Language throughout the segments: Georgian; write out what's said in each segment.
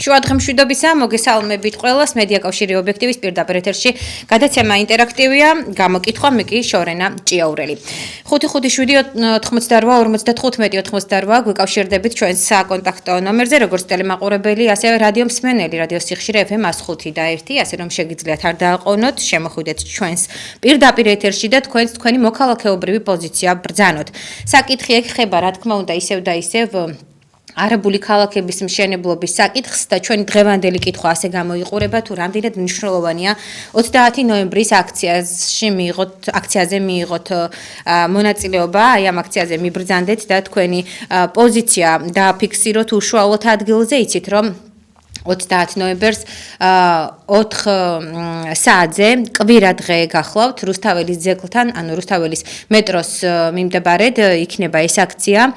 შუადღემშვიდობისა, მოგესალმებით ყველას. მედია კავშირი ობიექტივის პირდაპირ ეთერში გადაცემა ინტერაქტივია, გამოკითხვა მე კი შორენა ჭიაურელი. 55588 გვიკავშირდებით ჩვენს საკონტაქტო ნომერზე, როგორც ტელემაყურებელი, ასევე რადიო მსმენელი, რადიო სიხშირე FM 105 და 1, ასე რომ შეგიძლიათ არ დააყოვნოთ, შემოხვიდეთ ჩვენს პირდაპირ ეთერში და თქვენი მოქალაქეობრივი პოზიცია ბრძანოთ. საკითხი ეხება, რა თქმა უნდა, ისევ და ისევ არაბული ქალაქების მშენებლობის საკითხს და ჩვენი დღევანდელი კითხვა ასე გამოიყურება, თუ რამდენად მნიშვნელოვანია 30 ნოემბრის აქციაზე მიიღოთ მონაწილეობა, აი ამ აქციაზე მიბრძანდეთ და თქვენი პოზიცია დააფიქსიროთ უშუალოდ ადგილზე, იცით რომ 30 ნოემბერს 4 საათზე კვირა დღე გახლავთ რუსთაველის ძეგლთან, ანუ რუსთაველის მეტროს მიმდებარედ იქნება ეს აქცია,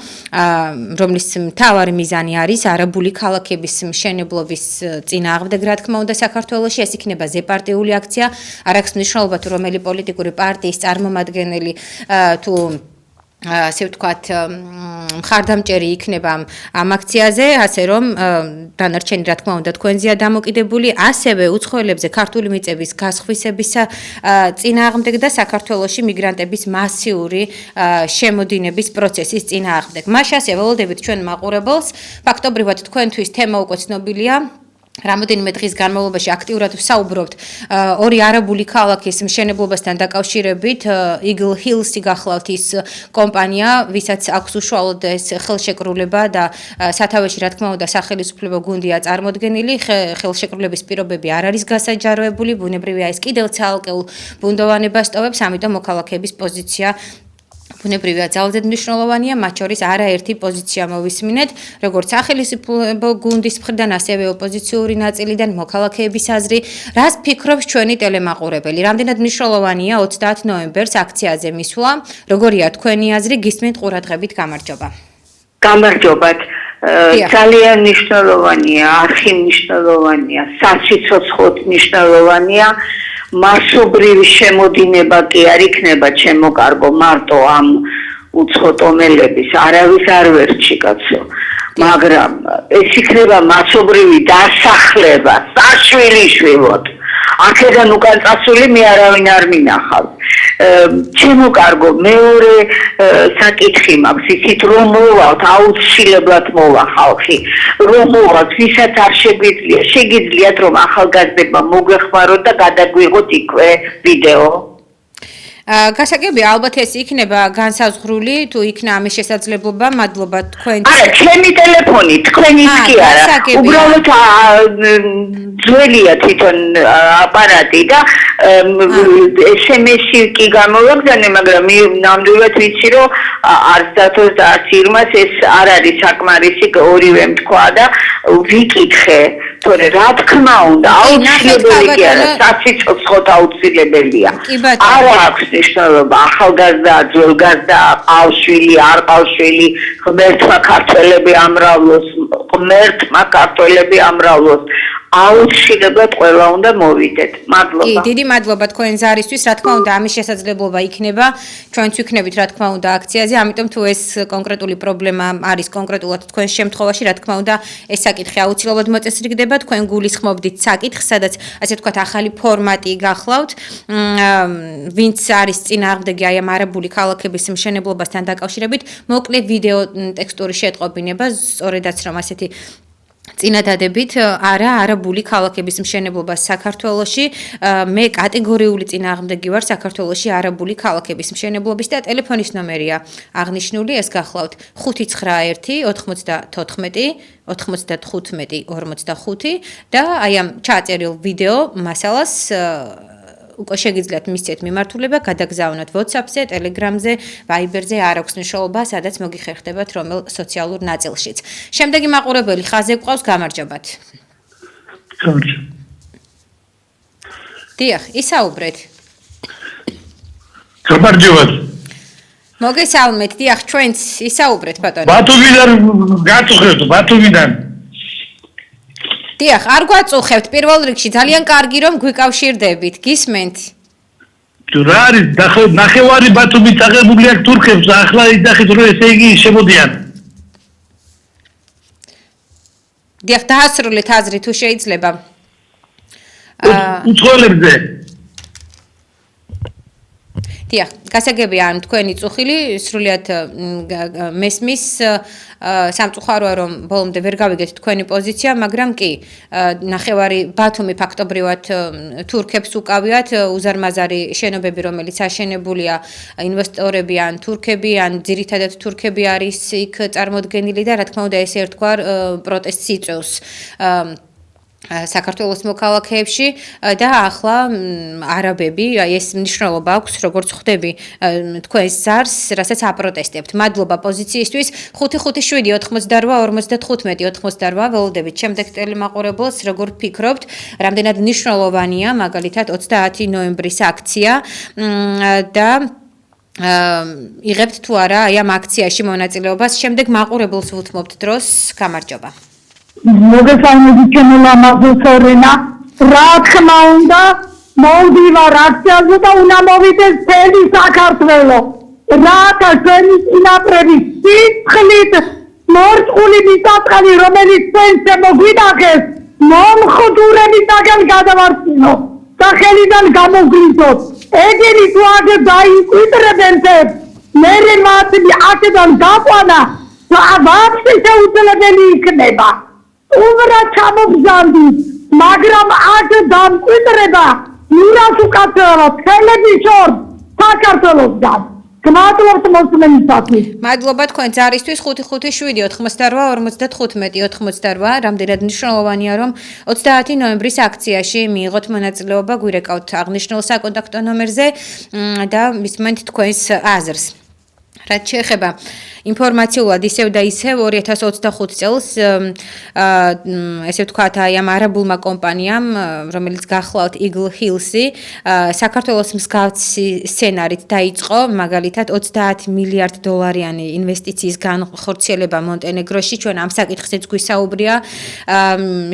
რომლის მთავარი მიზანი არის არაბული ქალაქების მშენებლობის წინააღმდეგ, რა თქმა უნდა, საქართველოში. ეს იქნება ზეპარტიული აქცია, არ აქვს მნიშვნელობა თუ რომელი პოლიტიკური პარტიის წარმომადგენელი თუ ასე ვთქვათ, მხარდამჭერი იქნება ამ აქციაზე, ასე რომ დანარჩენი, რა თქმა უნდა, თქვენზეა დამოკიდებული, ასევე უცხოელებზე ქართული მიწების გასხვისების წინააღმდეგ და საქართველოში მიგრანტების მასიური შემოდინების პროცესის წინააღმდეგ. მაშასე ველოდებით ჩვენ მაყურებელს, ფაქტობრივად თქვენთვის თემა უკვე ცნობილია. რამოდენიმე დღის განმავლობაში აქტიურად ვსაუბრობთ ორი არაბული ქალაქის მშენებლობასთან დაკავშირებით. Eagle Hills-ი გახლავთ ის კომპანია, ვისაც აქვს უშუალოდ ეს ხელშეკრულება და სათავეში, რა თქმა უნდა, სახელმწიფო გუნდია წარმოდგენილი. ხელშეკრულების პირობები არ არის გასაჯაროებული, ბუნებრივია ეს კიდევ ცალკეულ ბუნდოვანებას ტოვებს, ამიტომ მოქალაქეების პოზიცია ბუნებრივია ძალზედ მნიშვნელოვანია, მათ შორის არაერთი პოზიცია მოვისმინეთ, როგორც სახელმწიფო გუნდის მხრიდან, ასევე ოპოზიციური ნაწილიდან, მოქალაქეების აზრი. რას ფიქრობს ჩვენი ტელემაყურებელი? რამდენად მნიშვნელოვანია 30 ნოემბერს აქციაზე მისვლა? როგორია თქვენი აზრი? გისმენთ ყურადღებით, გამარჯობა. გამარჯობათ. ძალიან მნიშვნელოვანია, არხი მნიშვნელოვანია, საციცოცხლოდ მნიშვნელოვანია. მასობრივი შემოდინება კი არ იქნება, ჩემო კარგო, მარტო ამ უცხო ტომელების, არავის არ ვერჩი კაცო, მაგრამ ეს იქნება მასობრივი დასახლება, საშვილიშვილოდ. აქედან უკან წასული მე არავინ არ მინახავს. ჩემო კარგო, მეორე საკითხი მაქვს, იცით რომ მოვალთ, აუცილებლად მოვა ხალხი, რომ მოვალთ, ვისაც არ შეგიძლიათ რომ ახალგაზრდებმა მოგვეხმაროთ და გადაგვიღოთ იქვე ვიდეო. გასაგებია, ალბათ ეს იქნება განსაზღვრული, თუ იქნა ამის შესაძლებლობა, მადლობა თქვენ. არა, ჩემი ტელეფონი, თქვენიც კი არა. უბრალოდ ძველია თვითონ აპარატი და SMS-ი კი გამოვაგზავნე, მაგრამ ნამდვილად ვიცი, რომ არც დათოს და არც ირმას ეს არ არის საკმარისი, ორივემ თქვა და ვიკითხე. თორე რა თქმა უნდა, აუცილებელი კი არა, საციცოცხლოდ აუცილებელია. არა აქვს მნიშვნელობა, ახალგაზრდა, ძველგაზრდა, ყავშვილი, არ ყავშვილი, ღმერთმა ქართველები ამრავლოს, ღმერთმა ქართველები ამრავლოს. აუცილებლად ყველა უნდა მოვიდეთ. მადლობა. კი, დიდი მადლობა თქვენ ზარისთვის. რა თქმა უნდა, ამის შესაძლებლობა იქნება. ჩვენც ვიქნებით, რა თქმა უნდა, აქციაზე, ამიტომ თუ ეს კონკრეტული პრობლემა არის კონკრეტულად თქვენს შემთხვევაში, რა თქმა უნდა, ეს საკითხი აუცილებლად მოწესრიგდება. თქვენ გულისხმობდით საკითხს, სადაც ასე ვთქვათ, ახალი ფორმატი გახლავთ. ვინც არის წინააღმდეგი აი ამ არაბული ქალაქების მშენებლობასთან დაკავშირებით, მოკლე ვიდეო ტექსტური შეტყობინება, სწორედაც რომ ასეთი წინადადებით არაბული ქალაქების მშენებლობას საქართველოში. მე კატეგორიული წინააღმდეგი ვარ საქართველოში არაბული ქალაქების მშენებლობის და ტელეფონის ნომერია აღნიშნული, ეს გახლავთ 591 94 95 45 და აი ამ ჩაწერილ ვიდეო მასალას უკვე შეგიძლიათ მისცეთ მიმართულება, გადაგზავნოთ WhatsApp-ზე, Telegram-ზე, Viber-ზე, არ აქვს მნიშვნელობა, სადაც მოგიხერხდებათ რომელ სოციალურ ნაწილშიც. შემდეგი მაყურებელი ხაზზე გვყავს, გამარჯობათ. გამარჯობა. დიახ, ისაუბრეთ. გამარჯობათ. მოგესალმეთ, დიახ, ჩვენც ისაუბრეთ, ბატონო. ბათუმიდან გაწუხებთ, ბათუმიდან. დიახ, არ გვაწუხებთ, პირველ რიგში ძალიან კარგი რომ გვიკავშირდებით, გისმენთ? რა არის, ნახევარი ბათუმით აღებული აქვს თურქებს, ახლა იძახით რომ ესე იგი შემოდიან. დიახ, დაასრულეთ აზრი თუ შეიძლება. უცხოელებზე. დიახ, გასაგებია ან თქვენი წუხილი სრულიად მესმის სამწუხაროა რომ ბოლომდე ვერ გავიგეთ თქვენი პოზიცია, მაგრამ კი ნახევარი ბათუმი ფაქტობრივად თურქებს უკავიათ, უზარმაზარი შენობები რომელიც აშენებულია ინვესტორები ან თურქები ან ძირითადად თურქები არის იქ წარმოდგენილი და რა თქმა უნდა ეს ერთგვარ პროტესტს იწვევს საქართველოს მოქალაქეებში და ახლა არაბები ეს მნიშვნელობა აქვს როგორც ხვდები თქვენს ზარს რასაც აპროტესტებთ მადლობა პოზიციისთვის 558-88-95 ველოდებით შემდეგ ტელემაყურებელს როგორ ფიქრობთ რამდენად მნიშვნელოვანია მაგალითად 30 ნოემბრის აქცია და იღებთ თუ არა აი ამ აქციაში მონაწილეობას შემდეგ მაყურებელს ვუთმობთ დროს გამარჯობა მოგესალმებით ჩემო ლამაზო რენა რა თქმა უნდა მოვდივარ აქციაზე და უნდა მოვიდეს მთელი საქართველო რათა ჩვენი წინაპრების სიცხლით მორწყული მიწაყალი რომელიც ჩვენ შემოგვიდახეს მომხდურებისაგან გადავარჩინოთ და ხელიდან გამოგვიდოთ ეგენი თუ აქ დაიკვირებენ მერე მათ აქედან გაყვანა ვაფშე შეუძლებელი იქნება უმრა ჩამოგზავნით, მაგრამ აქ დამკვიდრება მურას უკაცრავად ხელების შორს საქართველოსგან. გმადლობთ მოსმენისათვის. მადლობა თქვენ ზარისთვის 557-88-95 რამდენად მნიშვნელოვანია რომ 30 ნოემბრის აქციაში მიიღოთ მონაწილეობა გვირეკავთ აღნიშნულ საკონტაქტო ნომერზე და მისმენთ თქვენს აზრს. რაც შეეხება ინფორმაციულად ისევ და ისევ 2025 წელს ესე ვთქვათ აი ამ არაბულმა კომპანიამ რომელიც გახლავთ Eagle Hills-ი საქართველოს მსგავსი სცენარით დაიწყო მაგალითად 30 მილიარდ დოლარიანი ინვესტიციის განხორციელება მონტენეგროში ჩვენ ამ საკითხზეც გვისაუბრია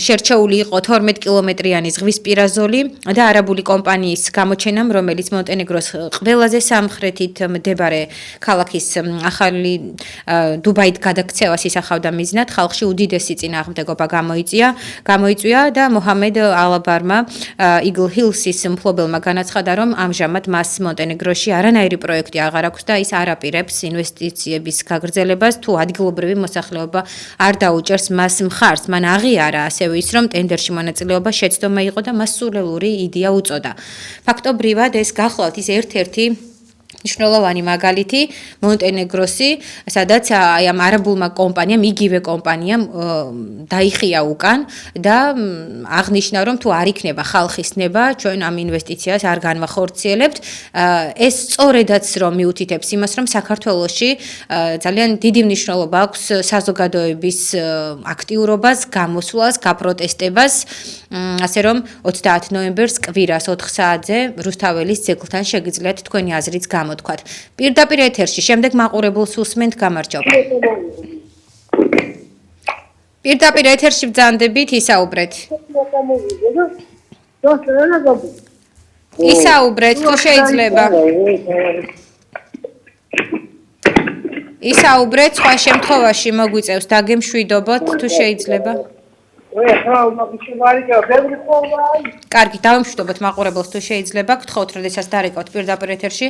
შერჩეული იყო 12 კილომეტრიანი ზღვისპირა ზოლი და არაბული კომპანიის გამოჩენამ რომელიც მონტენეგროს ყველაზე სამხრეთით მდებარე ქალაქის ახალი დუბაით გადაქცევას ისახავდა მიზნად ხალხში უდიდესი წინააღმდეგობა გამოიწვია და მოჰამედ ალაბარმა Eagle Hills-ის მფლობელმა განაცხადა რომ ამჟამად მას მონტენეგროში არანაირი პროექტი აღარ აქვს და ის არ აპირებს ინვესტიციების გაგრძელებას თუ ადგილობრივი მოსახლეობა არ დაუჭერს მას მხარს მან აღიარა ასევე ის რომ ტენდერში მონაწილეობა შეცდომა იყო და მას სულელური იდეა უწოდა ფაქტობრივად ეს გახლავთ ის ერთ-ერთი მნიშვნელოვანი მაგალითი მონტენეგროსი, სადაც აი ამ არაბულმა კომპანიამ, იგივე კომპანიამ დაიხია უკან და აღნიშნა რომ თუ არ იქნება ხალხის ნება, ჩვენ ამ ინვესტიციას არ განვახორციელებთ. ეს სწორედაც რომ მიუთითებს იმას, რომ საქართველოში ძალიან დიდი მნიშვნელობა აქვს საზოგადოების აქტიურობას, გამოსვლას, გაპროტესტებას, ასე რომ 30 ნოემბერს კვირას 4 საათზე რუსთაველის ძეგლთან შეგიძლიათ თქვენი აზრიც გამოთქვათ. პირდაპირ ეთერში შემდეგ მაყურებელს უსმენთ გამარჯობა. პირდაპირ ეთერში ბრძანდებით ისაუბრეთ. ისაუბრეთ თუ შეიძლება. ისაუბრეთ სხვა შემთხვევაში მოგვიწევს დაგემშვიდობოთ თუ შეიძლება. კარგი, დავემშვიდობოთ მაყურებელს თუ შეიძლება. გთხოვთ, როდესაც დარეკავთ პირდაპირ ეთერში.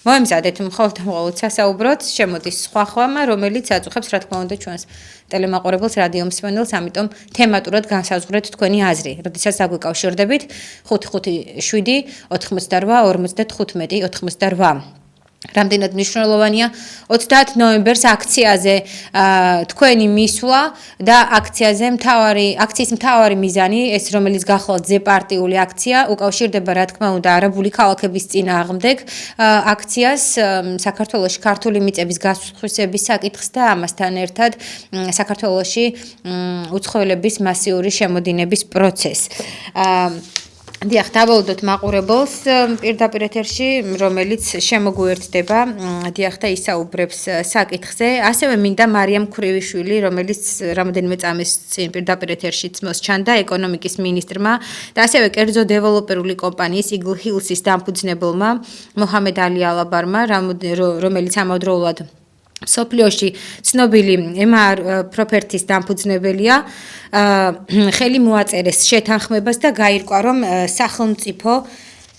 მოემზადეთ მხოლოდ სასაუბროთ, შემოდის სხვა ხმა, რომელიც აწუხებს რა თქმა უნდა ჩვენს ტელემაყურებელს, რადიო მსმენელს, ამიტომ თემატურად განსაზღვრეთ თქვენი აზრი. როდესაც დაგვიკავშირდებით 557 88 55 88. რამდენად მნიშვნელოვანია 30 ნოემბერს აქციაზე თქვენი მისვლა და აქციის მთავარი მიზანი ეს რომელიც გახლავთ ზეპარტიული აქცია უკავშირდება რა თქმა უნდა არაბული ქალაქების წინააღმდეგ აქციას საქართველოში ქართული მიწების გასხვისების საკითხს და ამასთან ერთად საქართველოში უცხოელების მასიური შემოდინების პროცესს დიახ, დავოლოდოთ მაყურებელს პირდაპირ ეთერში, რომელიც შემოგვიერთდება, დიახ და ისაუბრებს საკითხზე. ასევე მინდა მარიამ ქურივიშვილი, რომელიც რამოდენიმე წამის წინ პირდაპირ ეთერშიც მოსჩანდა ეკონომიკის მინისტრმა და ასევე კერძო დეველოპერული კომპანიის Eagle Hills-ის დამფუძნებელმა მოჰამედ ალი ალაბარმა, რომელიც ამავდროულად სოფლიოში ცნობილი MR პროფერტის დამფუძნებელია. ხელი მოაწერეს შეთანხმებას და გაირკვა, რომ სახელმწიფო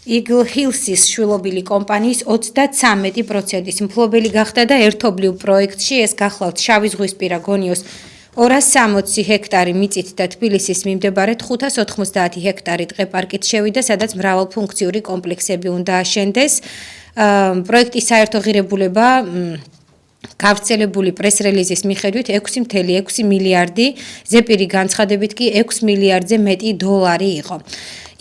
Eagle Hills-ის შვილობილი კომპანიის 33% მფლობელი გახდა და ერთობლივ პროექტში ეს გახლავთ შავი ზღვისპირა გონიოს 260 ჰექტარი მიწით და თბილისის მიმდებარედ 590 ჰექტარი ტყეპარკით შევიდა, სადაც მრავალფუნქციური კომპლექსები უნდა აშენდეს. პროექტის საერთო ღირებულება გავრცელებული პრეს-რელიზის მიხედვით 6.6 მილიარდი, ზეპირი განცხადებით კი 6 მილიარდზე მეტი დოლარი იყო.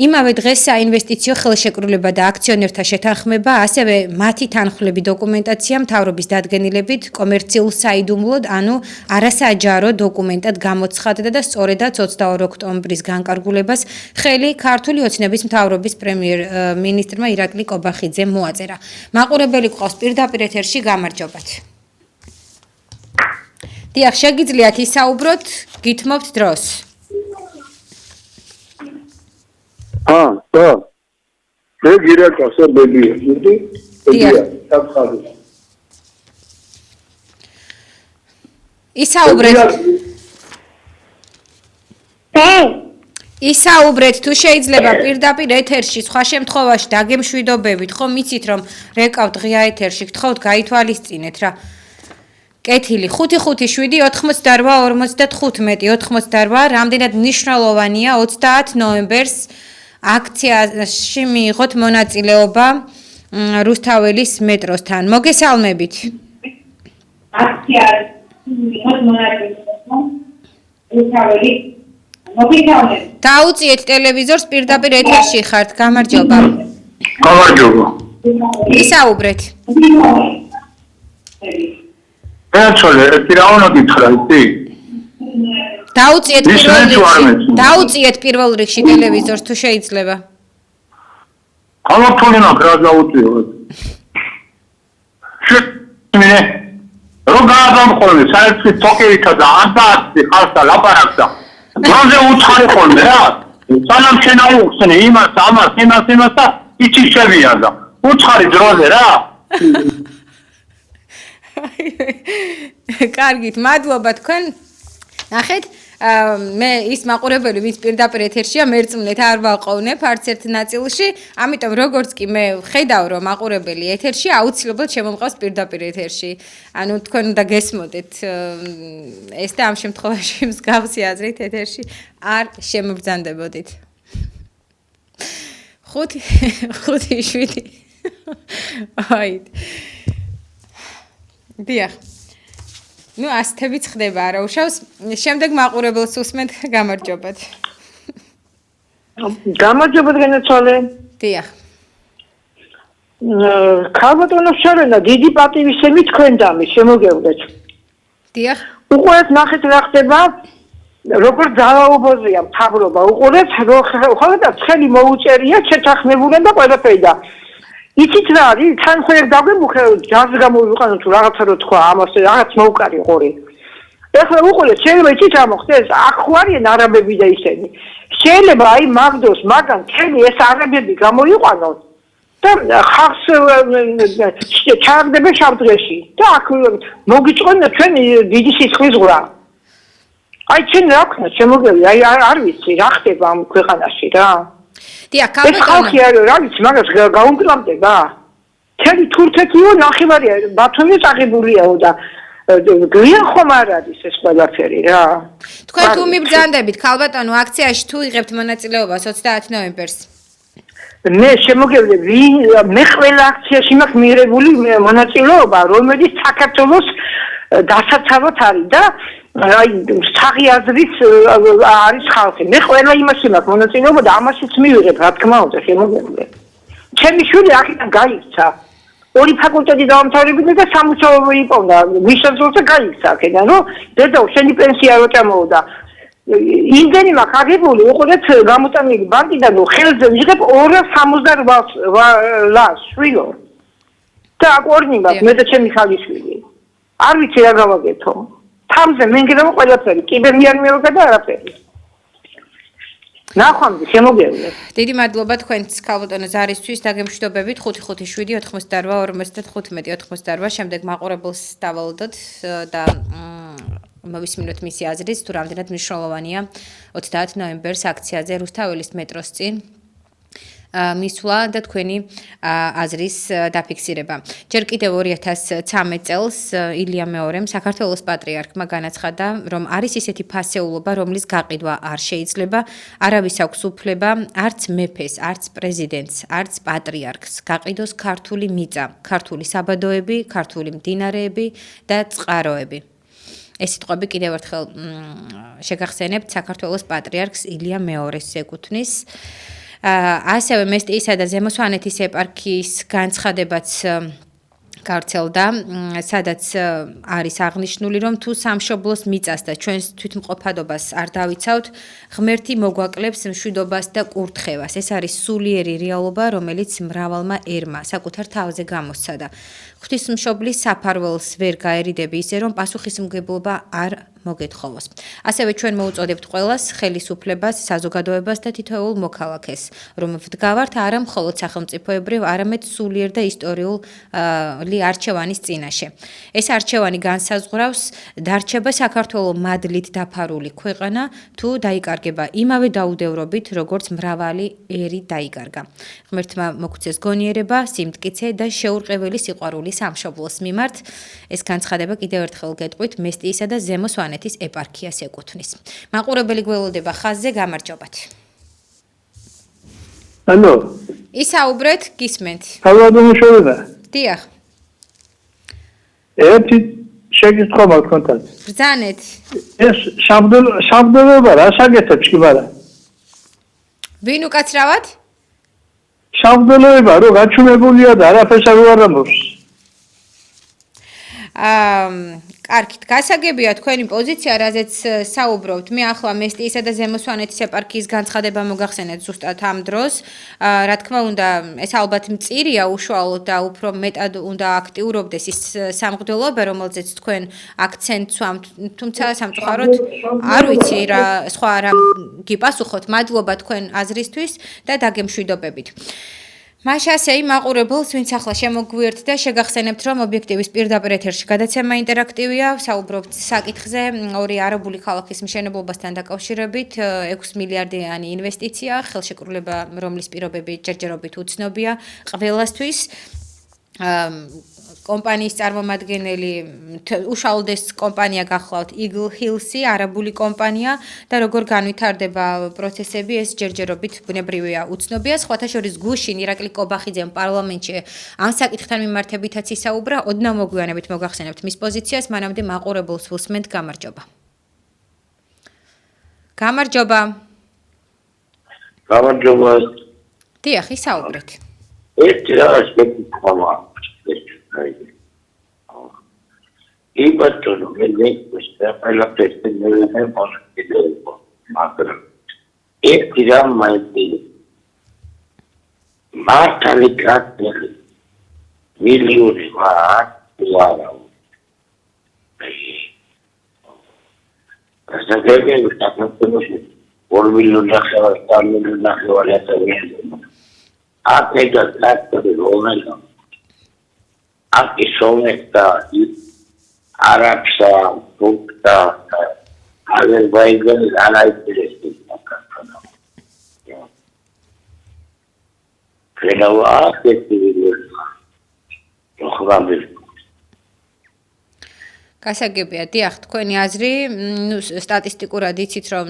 იმავე დღეს საინვესტიციო ხელშეკრულება და აქციონერთა შეთანხმება, ასევე მათი თანხმლები დოკუმენტაცია მთავრობის დადგენილებით კომერციულ საიდუმლოდ, ანუ არასაჯარო დოკუმენტად გამოცხადდა და სწორედაც 22 ოქტომბრის განკარგულებას ხელი ქართული ოცნების მთავრობის პრემიერ-მინისტრმა ირაკლი კობახიძემ მოაწერა. მაყურებელი გვყავს პირდაპირ ეთერში, გამარჯობათ. დიახ, შეგიძლიათ ისაუბროთ, გითმობთ დროს. და მე გირეკავს ბებია, მიდი? დიახ. საფხარი. ისაუბრეთ. ისაუბრეთ, თუ შეიძლება პირდაპირ ეთერში, სხვა შემთხვევაში დაგემშვიდობებით, ხო მიცით რომ რეკავთ ღია ეთერში, გთხოვთ გაითვალისწინეთ რა. კეთილი 558-45 რამდენად მნიშვნელოვანია 30 ნოემბერს აქციაში მიიღოთ მონაწილეობა რუსთაველის მეტროსთან. მოგესალმებით. აქციაში მიიღოთ მონაწილეობა რუსთაველის მოგესალმებით. დაუწიეთ ტელევიზორს, პირდაპირ ეთერში ხართ. გამარჯობა. გამარჯობა. ისაუბრეთ. ეცოლე, პირავნო გითხრა, იცი? დაუწიეთ პირველ რიგში ტელევიზორს თუ შეიძლება. გამოფონი მაქვს რა დაუწიოთ. შე რო გააგამხოლე საერთოდ თოკეითა და ანტარქტი ხალხთა ლაპარაკდა. დროზე უცხარი ხოლმე რა. სანამ შენაუხსნე იმას და იცი შევიაზა. უცხარი დროზე რა. კარგით, მადლობა თქვენ. ნახეთ, მე ის მაყურებელი, ვინც პირდაპირ ეთერშია, მერწმუნეთ არ ვაყოვნებ არც ერთ ნაწილში, ამიტომ როგორც კი მე ხედავ, რომ მაყურებელი ეთერში, აუცილებლად შემომყავს პირდაპირ ეთერში. ანუ თქვენ უნდა გესმოდეთ ეს და ამ შემთხვევაში მსგავსი აზრით ეთერში არ შემობრძანდებოდით. 5-7 აით. დიახ. ნუ ასთებიც ხდება არა უშავს. შემდეგ მაყურებელს უსმენთ, გამარჯობათ. გამარჯობა გენაცვალე. დიახ. ქალბატონო შარენა, დიდი პატივისცემით თქვენ დამი შემოგევლეთ. დიახ. უყურეთ ნახეთ რა ხდება. როგორ ძალაობაზეა მთავრობა. უყურეთ ხოლმე ცხელი მოუწერია, შეთანხმებულენ და ყველაფერი და იცით რა არის? თან ხერ დაგვემუხე ჯაზ გამოვიყანო თუ რაღაცა რო თქვა ამას რაღაც მოუკარი ყური. ეხლა უყურეთ, შეიძლება იცით რა მოხდეს? აქ ხო არიან არაბები და ისინი. შეიძლება აი მაგდოს მაგან თემი ეს არაბები გამოიყვანონ და ხალხს ჩააგდება შავდღეში და აქ მოგიწყონ ჩვენ დიდი სისხლის ზღვრა. აი ჩვენ რა ქნა შემოგევი, აი არ ვიცი რა ხდება ამ ქვეყანაში რა. დიახ, ეს ხალხი არის რა ვიცი, მაგას გაუმკლავდება. თელი თურქეთიო ნახევარია, ბათუმის აღებულიაო და გვიან ხომ არ არის ეს ყველაფერი რა. თქვენ თუ მიბრძანდებით ქალბატონო აქციაში თუ იღებთ მონაწილეობას 30 ნოემბერს? მე შემოგევლე მე ყველა აქციაში მაქვს მიღებული მონაწილეობა, რომელიც საქართველოს დასაცავად არის და აი საღი აზრით არის ხალხი. მე ყველა იმაში მაქვს მონაწილეობა და ამაშიც მივიღებ, რა თქმა უნდა, შემოგევლე. ჩემი შვილი აქედან გაიქცა. ორი ფაკულტეტი დაამთავრებინა და სამუშაო იპოვნა. მისასვლელზე გაიქცა აქედან, რომ დედაო, შენი პენსია რო წამოვიდა. იმდენი მაქვს აგებული, უყურეთ გამოტანილი ბანკიდან, რომ ხელზე ვიღებ 268 ლარს, შვილო. და აკორნი მაქვს მე და ჩემი ხალიშვილი. არ ვიცი რა გავაკეთო. თავზე მენგრევა ყველაფერი, კიბერ მიარმეობა და არაფერი. ნახვამდის შემოგევლეთ. დიდი მადლობა თქვენს ქალბატონო ზარისთვის დაგემშვიდობებით 557 88 55 88 შემდეგ მაყურებელს დავალოდოთ და მოვისმინოთ მისი აზრიც თუ რამდენად მნიშვნელოვანია 30 ნოემბერს აქციაზე რუსთაველის მეტროს წინ მისვლა და თქვენი აზრის დაფიქსირება. ჯერ კიდევ 2013 წელს ილია მეორემ საქართველოს პატრიარქმა განაცხადა, რომ არის ისეთი ფასეულობა, რომლის გაყიდვა არ შეიძლება, არავის აქვს უფლება, არც მეფეს, არც პრეზიდენტს, არც პატრიარქს გაყიდოს ქართული მიწა, ქართული საბადოები, ქართული მდინარეები და წყაროები. ეს სიტყვები კიდევ ერთხელ შეგახსენებთ საქართველოს პატრიარქს ილია მეორეს ეკუთვნის. ასევე მესტიისა და ზემო სვანეთის ეპარქიის განცხადებაც გავრცელდა, სადაც არის აღნიშნული, რომ თუ სამშობლოს მიწას და ჩვენს თვითმყოფადობას არ დავიცავთ, ღმერთი მოგვაკლებს მშვიდობას და კურთხევას. ეს არის სულიერი რეალობა, რომელიც მრავალმა ერმა საკუთარ თავზე გამოსცადა. ღვთისმშობლის საფარველს ვერ გაერიდები ისე, რომ პასუხისმგებლობა არ მოგეთხოვოს. ასევე ჩვენ მოუწოდებთ ყველას ხელისუფლებას, საზოგადოებას და თითოეულ მოქალაქეს, რომ ვდგავართ არა მხოლოდ სახელმწიფოებრივ, არამედ სულიერ და ისტორიული არჩევანის წინაშე. ეს არჩევანი განსაზღვრავს, დარჩება საქართველოს მადლით დაფარული ქვეყანა, თუ დაიკარგება იმავე დაუდევრობით, როგორც მრავალი ერი დაიკარგა. ღმერთმა მოგცეს გონიერება, სიმტკიცე და შეურყეველი სიყვარული სამშობლოს მიმართ. ეს განცხადება კიდევ ერთხელ გეტყვით მესტიისა და ზემო სვანეთის ეპარქიას ეკუთვნის. მაყურებელი გველოდება ხაზზე, გამარჯობათ. ალო. ისაუბრეთ, გისმენთ. თავადამუშავება. დიახ. ერთი შეკითხვა მაქვს თქვენთან. ბრძანეთ. ეს შაბდელობა რა საგეთებს კი არა? ვინ უკაცრავად? შაბდელობა რო გაჩუმებულია და არაფერს არ უარამობს. კარგით, გასაგებია თქვენი პოზიცია, რაზეც საუბრობთ. მე ახლა მესტიისა და ზემო სვანეთის ეპარქიის განცხადება მოგახსენეთ ზუსტად ამ დროს. რა თქმა უნდა, ეს ალბათ მწირია უშუალოდ და უფრო მეტად უნდა აქტიურობდეს ის სამღვდელოება, რომელზეც თქვენ აქცენტს ვამთ, თუმცა სამწუხაროდ არ ვიცი რა სხვა რა გიპასუხოთ. მადლობა თქვენ აზრისთვის და დაგემშვიდობებით. მაშასე მაყურებელს, ვინც ახლა შემოგვიერთთ და შეგახსენებთ, რომ ობიექტივის პირდაპირ ეთერში გადაცემა ინტერაქტივია, საუბრობთ საკითხზე, ორი არაბული ქალაქის მშენებლობასთან დაკავშირებით, 6 მილიარდიანი ინვესტიცია, ხელშეკრულება, რომლის პირობები ჯერჯერობით უცნობია ყველასთვის. კომპანიის წარმომადგენელი უშუალოდ ეს კომპანია გახლავთ Eagle Hills-ი, არაბული კომპანია და როგორ განვითარდება პროცესები, ეს ჯერჯერობით ბუნებრივია უცნობია. სხვათა შორის გუშინ ირაკლი კობახიძემ პარლამენტში ამ საკითხთან მიმართებითაც ისაუბრა, ოდნავ მოგვიანებით მოგახსენებთ მის პოზიციას, მანამდე მაყურებელს ვუსმენთ, გამარჯობა. გამარჯობა. გამარჯობა. დიახ, ისაუბრეთ. ერთი რაღაც მეკითხვა მაქვს. იბატონო, მე ყველაფერს ნელა მოსკიდეო, მაგრამ ერთი რამ მაინდი. მართალი კაცები მილიონი ვარაუ. ასაგები საქართველოში 2 მილიონი ნახევარ, 3 მილიონი ნახევარი ადამიანი. აკედა კაცები რომელი Aki somekta Arabsa, Turkta, Azerbaycan, anayipiresti. Fenava aketi biliyorlar. Yoxdan bir. გასაგებია, დიახ, თქვენი აზრი, სტატისტიკურად იცით, რომ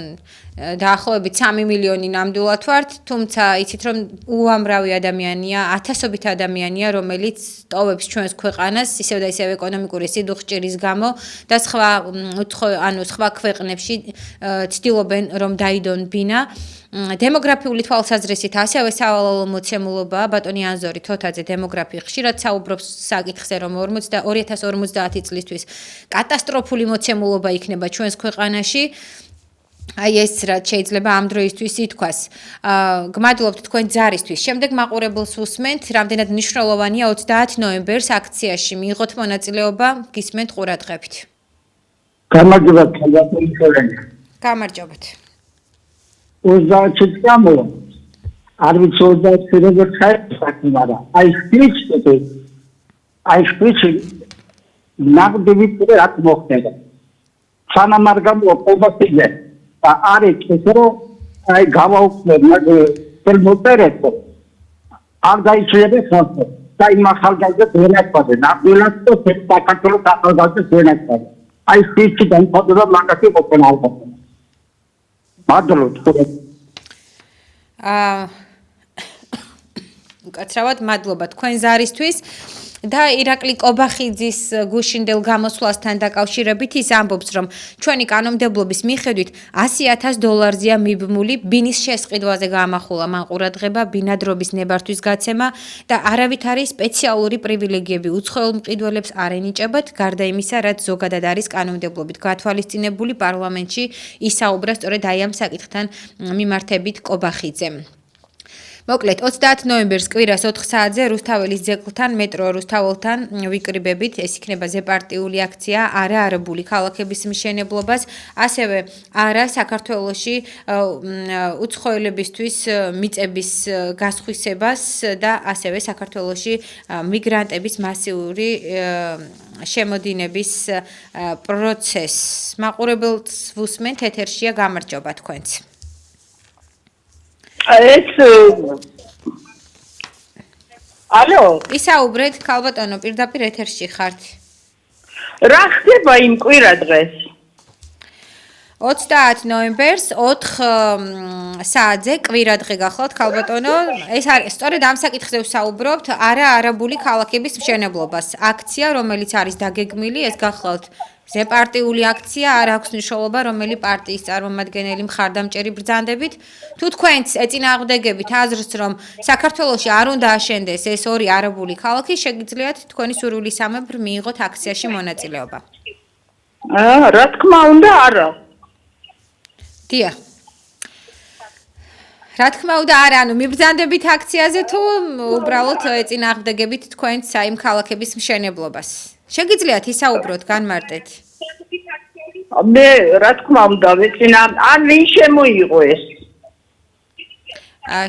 დაახლოებით 3 მილიონი ნამდვილად ვართ, თუმცა იცით, რომ უამრავი ადამიანია, ათასობით ადამიანია, რომელიც ტოვებს ჩვენს ქვეყანას, ისევ და ისევ ეკონომიკური სიდუხჭირის გამო და სხვა ქვეყნებში ცდილობენ, რომ დაიდონ ბინა. დემოგრაფიული თვალსაზრისით ასევე სავალალო მოცემულობაა ბატონი ანზორი თოთაძე დემოგრაფი ხშირად საუბრობს საკითხზე, რომ 2050 წლისთვის კატასტროფული მოცემულობა იქნება ჩვენს ქვეყანაში. აი ეს რაც შეიძლება ამ დროისთვის ითქვას. გმადლობთ თქვენ ძარისთვის. შემდეგ მაყურებელს უსმენთ, რამდენად მნიშვნელოვანია 30 ნოემბერს აქციაში მიიღოთ მონაწილეობა, გისმენთ ყურადღებით. გამარჯობა, ქალბატონი. გამარჯობათ. 30 წამო არ ვიცი 30 როგორ ხარ მაგრამ აი სპიჩი ნამდვილი რა მოხდება სანამ არ გამოვყობასიზე და არის ესე რომ აი გავაუქმებ მაგ მოპერეთო არ დაიჭირე ხოლმე და იმ ახალგაზრდებს ვერ აკეთებენ ნამდვილად და საქართველოს ახალგაზრდებს ვერ აკეთებენ აი სპიჩი დამხდება მაგათი ყოფნა ალბათ მადლობთ უკაცრავად მადლობა თქვენ ზარისთვის და ირაკლი კობახიძის გუშინდელ გამოსვლასთან დაკავშირებით ის ამბობს, რომ ჩვენი კანონმდებლობის მიხედვით $100,000-ია მიბმული ბინის შესყიდვაზე გამახულა მან ყურადღება, ბინადრობის ნებართვის გაცემა და არავით არის სპეციალური პრივილეგიები უცხოელ მყიდველებს არ ენიჭებათ, გარდა იმისა, რაც ზოგადად არის კანონმდებლობით გათვალისწინებული პარლამენტში ისაუბრა სწორედ აი ამ საკითხთან მიმართებით კობახიძემ. მოკლედ 30 ნოემბერს კვირას 4 საათზე რუსთაველის ძეგლთან მეტრო რუსთაველთან ვიკრიბებით ეს იქნება ზეპარტიული აქცია არა არაბული ქალაქების მშენებლობას ასევე არა საქართველოში უცხოელებისთვის მიწების გასხვისებას და ასევე საქართველოში მიგრანტების მასიური შემოდინების პროცესს მაყურებელს ვუსმენთ ეთერშია გამარჯობა თქვენც ალო ისაუბრეთ ქალბატონო პირდაპირ ეთერში ხართ რა ხდება იმ კვირა დღეს 30 ნოემბერს 4 საათზე კვირა დღე გახლავთ ქალბატონო ეს არის სწორედ ამ საკითხზე ვსაუბრობთ არა არაბული ქალაქების მშენებლობას აქცია რომელიც არის დაგეგმილი ეს გახლავთ ზეპარტიული აქცია არ აქვს მნიშვნელობა რომელი პარტიის წარმომადგენელი მხარდამჭერი ბრძანდებით თუ თქვენც ეწინააღმდეგებით აზრს რომ საქართველოში არ უნდა აშენდეს ეს ორი არაბული ქალაქი შეგიძლიათ თქვენი სურვილისამებრ მიიღოთ აქციაში მონაწილეობა რა თქმა უნდა არა დიახ რა თქმა უნდა არა ანუ მიბრძანდებით აქციაზე თუ უბრალოდ ეწინააღმდეგებით თქვენც აი იმ ქალაქების მშენებლობას შეგიძლიათ ისაუბროთ განმარტეთ მე რა თქმა უნდა ვეცინა ან ვინ შემოიღო ეს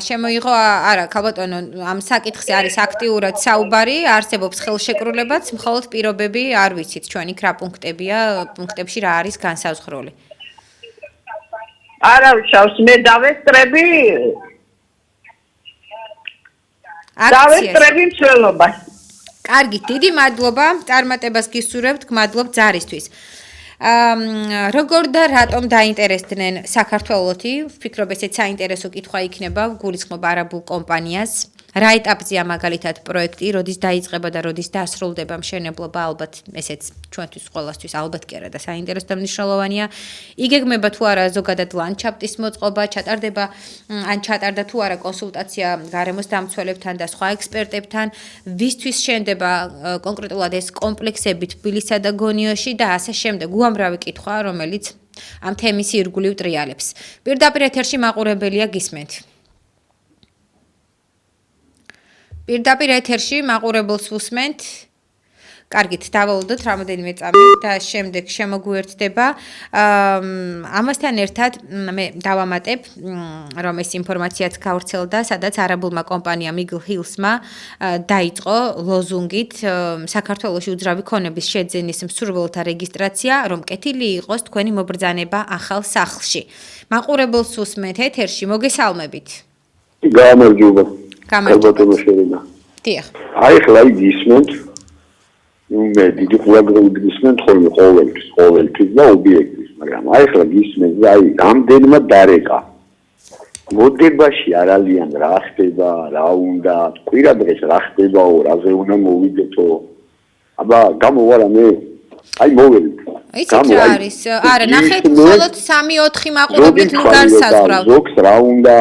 შემოიღო არა ქალბატონო ამ საკითხზე არის აქტიურად საუბარი არსებობს ხელშეკრულებაც მხოლოდ პირობები არ ვიცით ჩვენ იქ რა პუნქტებია პუნქტებში რა არის განსაზღვრული არა ვშავს მე დავესწრები მცველობას კარგი, დიდი მადლობა, წარმატებას გისურვებთ, გმადლობთ ზარისთვის. როგორ და რატომ დაინტერესდნენ საქართველოთი? ვფიქრობ ესეც საინტერესო კითხვა იქნება, გულისხმობ არაბულ კომპანიას. რა ეტაპზეა მაგალითად პროექტი, როდის დაიწყება და როდის დასრულდება მშენებლობა, ალბათ ესეც ჩვენთვის ყველასთვის ალბათ კი არა და საინტერესო და მნიშვნელოვანია. იგეგმება თუ არა ზოგადად ლანდშაფტის მოწყობა, ჩატარდება ან ჩატარდა თუ არა კონსულტაცია გარემოს დამცველებთან და სხვა ექსპერტებთან, ვისთვის შენდება კონკრეტულად ეს კომპლექსები თბილისსა და გონიოში და ასე შემდეგ. უამრავი კითხვა, რომელიც ამ თემის ირგვლივ ტრიალებს. პირდაპირ ეთერში მაყურებელია გისმენთ. პირდაპირ ეთერში მაყურებელს ვუსმენთ. კარგით, დავალოდოთ რამოდენიმე წამი და შემდეგ შემოგვიერთდება. ამასთან ერთად მე დავამატებ, რომ ეს ინფორმაციაც გავრცელდა, სადაც არაბულმა კომპანიამ Eagle Hills-მა დაიწყო ლოზუნგით საქართველოში უძრავი ქონების შეძენის მსურველთა რეგისტრაცია, რომ კეთილი იყოს თქვენი მობრძანება ახალ სახლში. მაყურებელს ვუსმენთ ეთერში, მოგესალმებით. გამარჯობა. გამარჯობა. დიახ. აი ხლა გისმენთ მე დიდი ყურადღებით გისმენთ ხოლმე ყოველთვის და ობიექტის, მაგრამ აი ხლა გისმენთ და აი რამდენმა დარეკა. მოდებაში არალიან რა ხდება, რა უნდა, კვირა დღეს რა ხდებაო, რაზე უნდა მოვიდეთო. აბა გამოვარა მე. აი მოვედით. იცით რა არის? არა, ნახეთ, მხოლოდ 3-4 მაყურებლით ნუ განსაზღვრავ. ზოგს რა უნდა,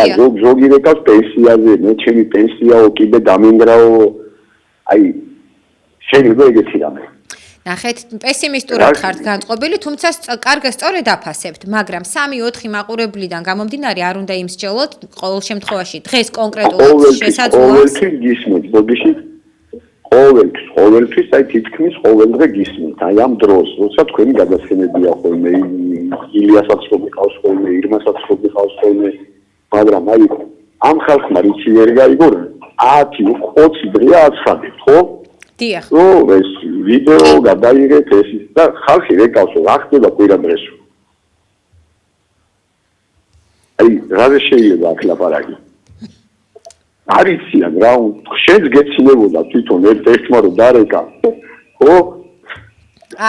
ზოგი რეკავს პენსიაზე, მე ჩემი პენსიაო კიდე დამინდრაო. აი შეიძლება ეგეთი რამე. ნახეთ, პესიმისტურად ხართ განწყობილი, თუმცა კარგ სწორედ აფასებთ, მაგრამ 3-4 მაყურებლიდან გამომდინარე არ უნდა იმსჯელოთ, ყოველ შემთხვევაში დღეს კონკრეტულად შესაძლოა. ყოველთვის გისმენთ, ბოდიში. ყოველთვის აი თითქმის ყოველ დღე გისმენთ. აი ამ დროს, როცა თქვენი გადასხენებია ხოლმე, ილიასაც რომ მიყავს ხოლმე, ირმასაც რომ მიყავს ხოლმე, მაგრამ აი ამ ხალხმა რიცი ვერ გაიგო 10-20 დღეა აცხადეთ, ხო? დიახ. ეს ვიდეო გადაიღეთ ეს და ხალხი რეკავს რა ხდება კვირა დღეს. აი რა შეიძლება აქ ლაპარაკი. არიციან რა შენს გეცინებოდა თვითონ ერთ-ერთმა რომ დარეკა. ხო?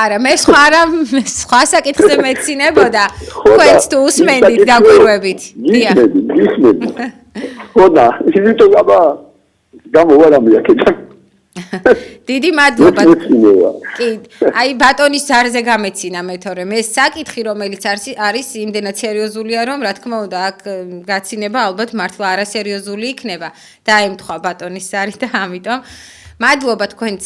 არა, მე სხვა საკითხზე მეცინებოდა. თქვენც თუ უსმენდით გაგვირვებით. დიახ. გისმენდი. ხო და იმიტომ გამოვარამი აქეთან. დიდი მადლობა. კი, აი ბატონის ზარზე გამეცინა მე თორემ ეს საკითხი რომელიც არის იმდენად სერიოზულია რომ რა თქმა უნდა აქ გაცინება ალბათ მართლა არასერიოზული იქნება. დაემთხვა ბატონის ზარი და ამიტომ მადლობა თქვენც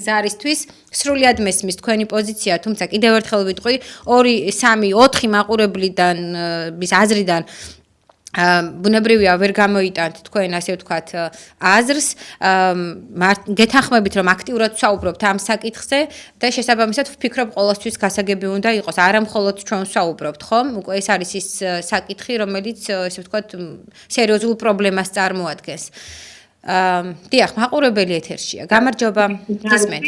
ზარისთვის. სრულად მესმის თქვენი პოზიცია, თუმცა კიდევ ერთხელ ვიტყვი 2, 3, 4 მაყურებლიდან ის აზრიდან ბუნებრივია ვერ გამოიტანთ თქვენ ასე ვთქვათ აზრს გეთანხმებით რომ აქტიურად ვსაუბრობთ ამ საკითხზე და შესაბამისად ვფიქრობ ყოველთვის გასაგები უნდა იყოს არა მხოლოდ ჩვენ ვსაუბრობთ ხომ უკვე ეს არის ის საკითხი რომელიც ასე ვთქვათ სერიოზულ პრობლემას წარმოადგენს დიახ მაყურებელი ეთერშია გამარჯობა გისმენთ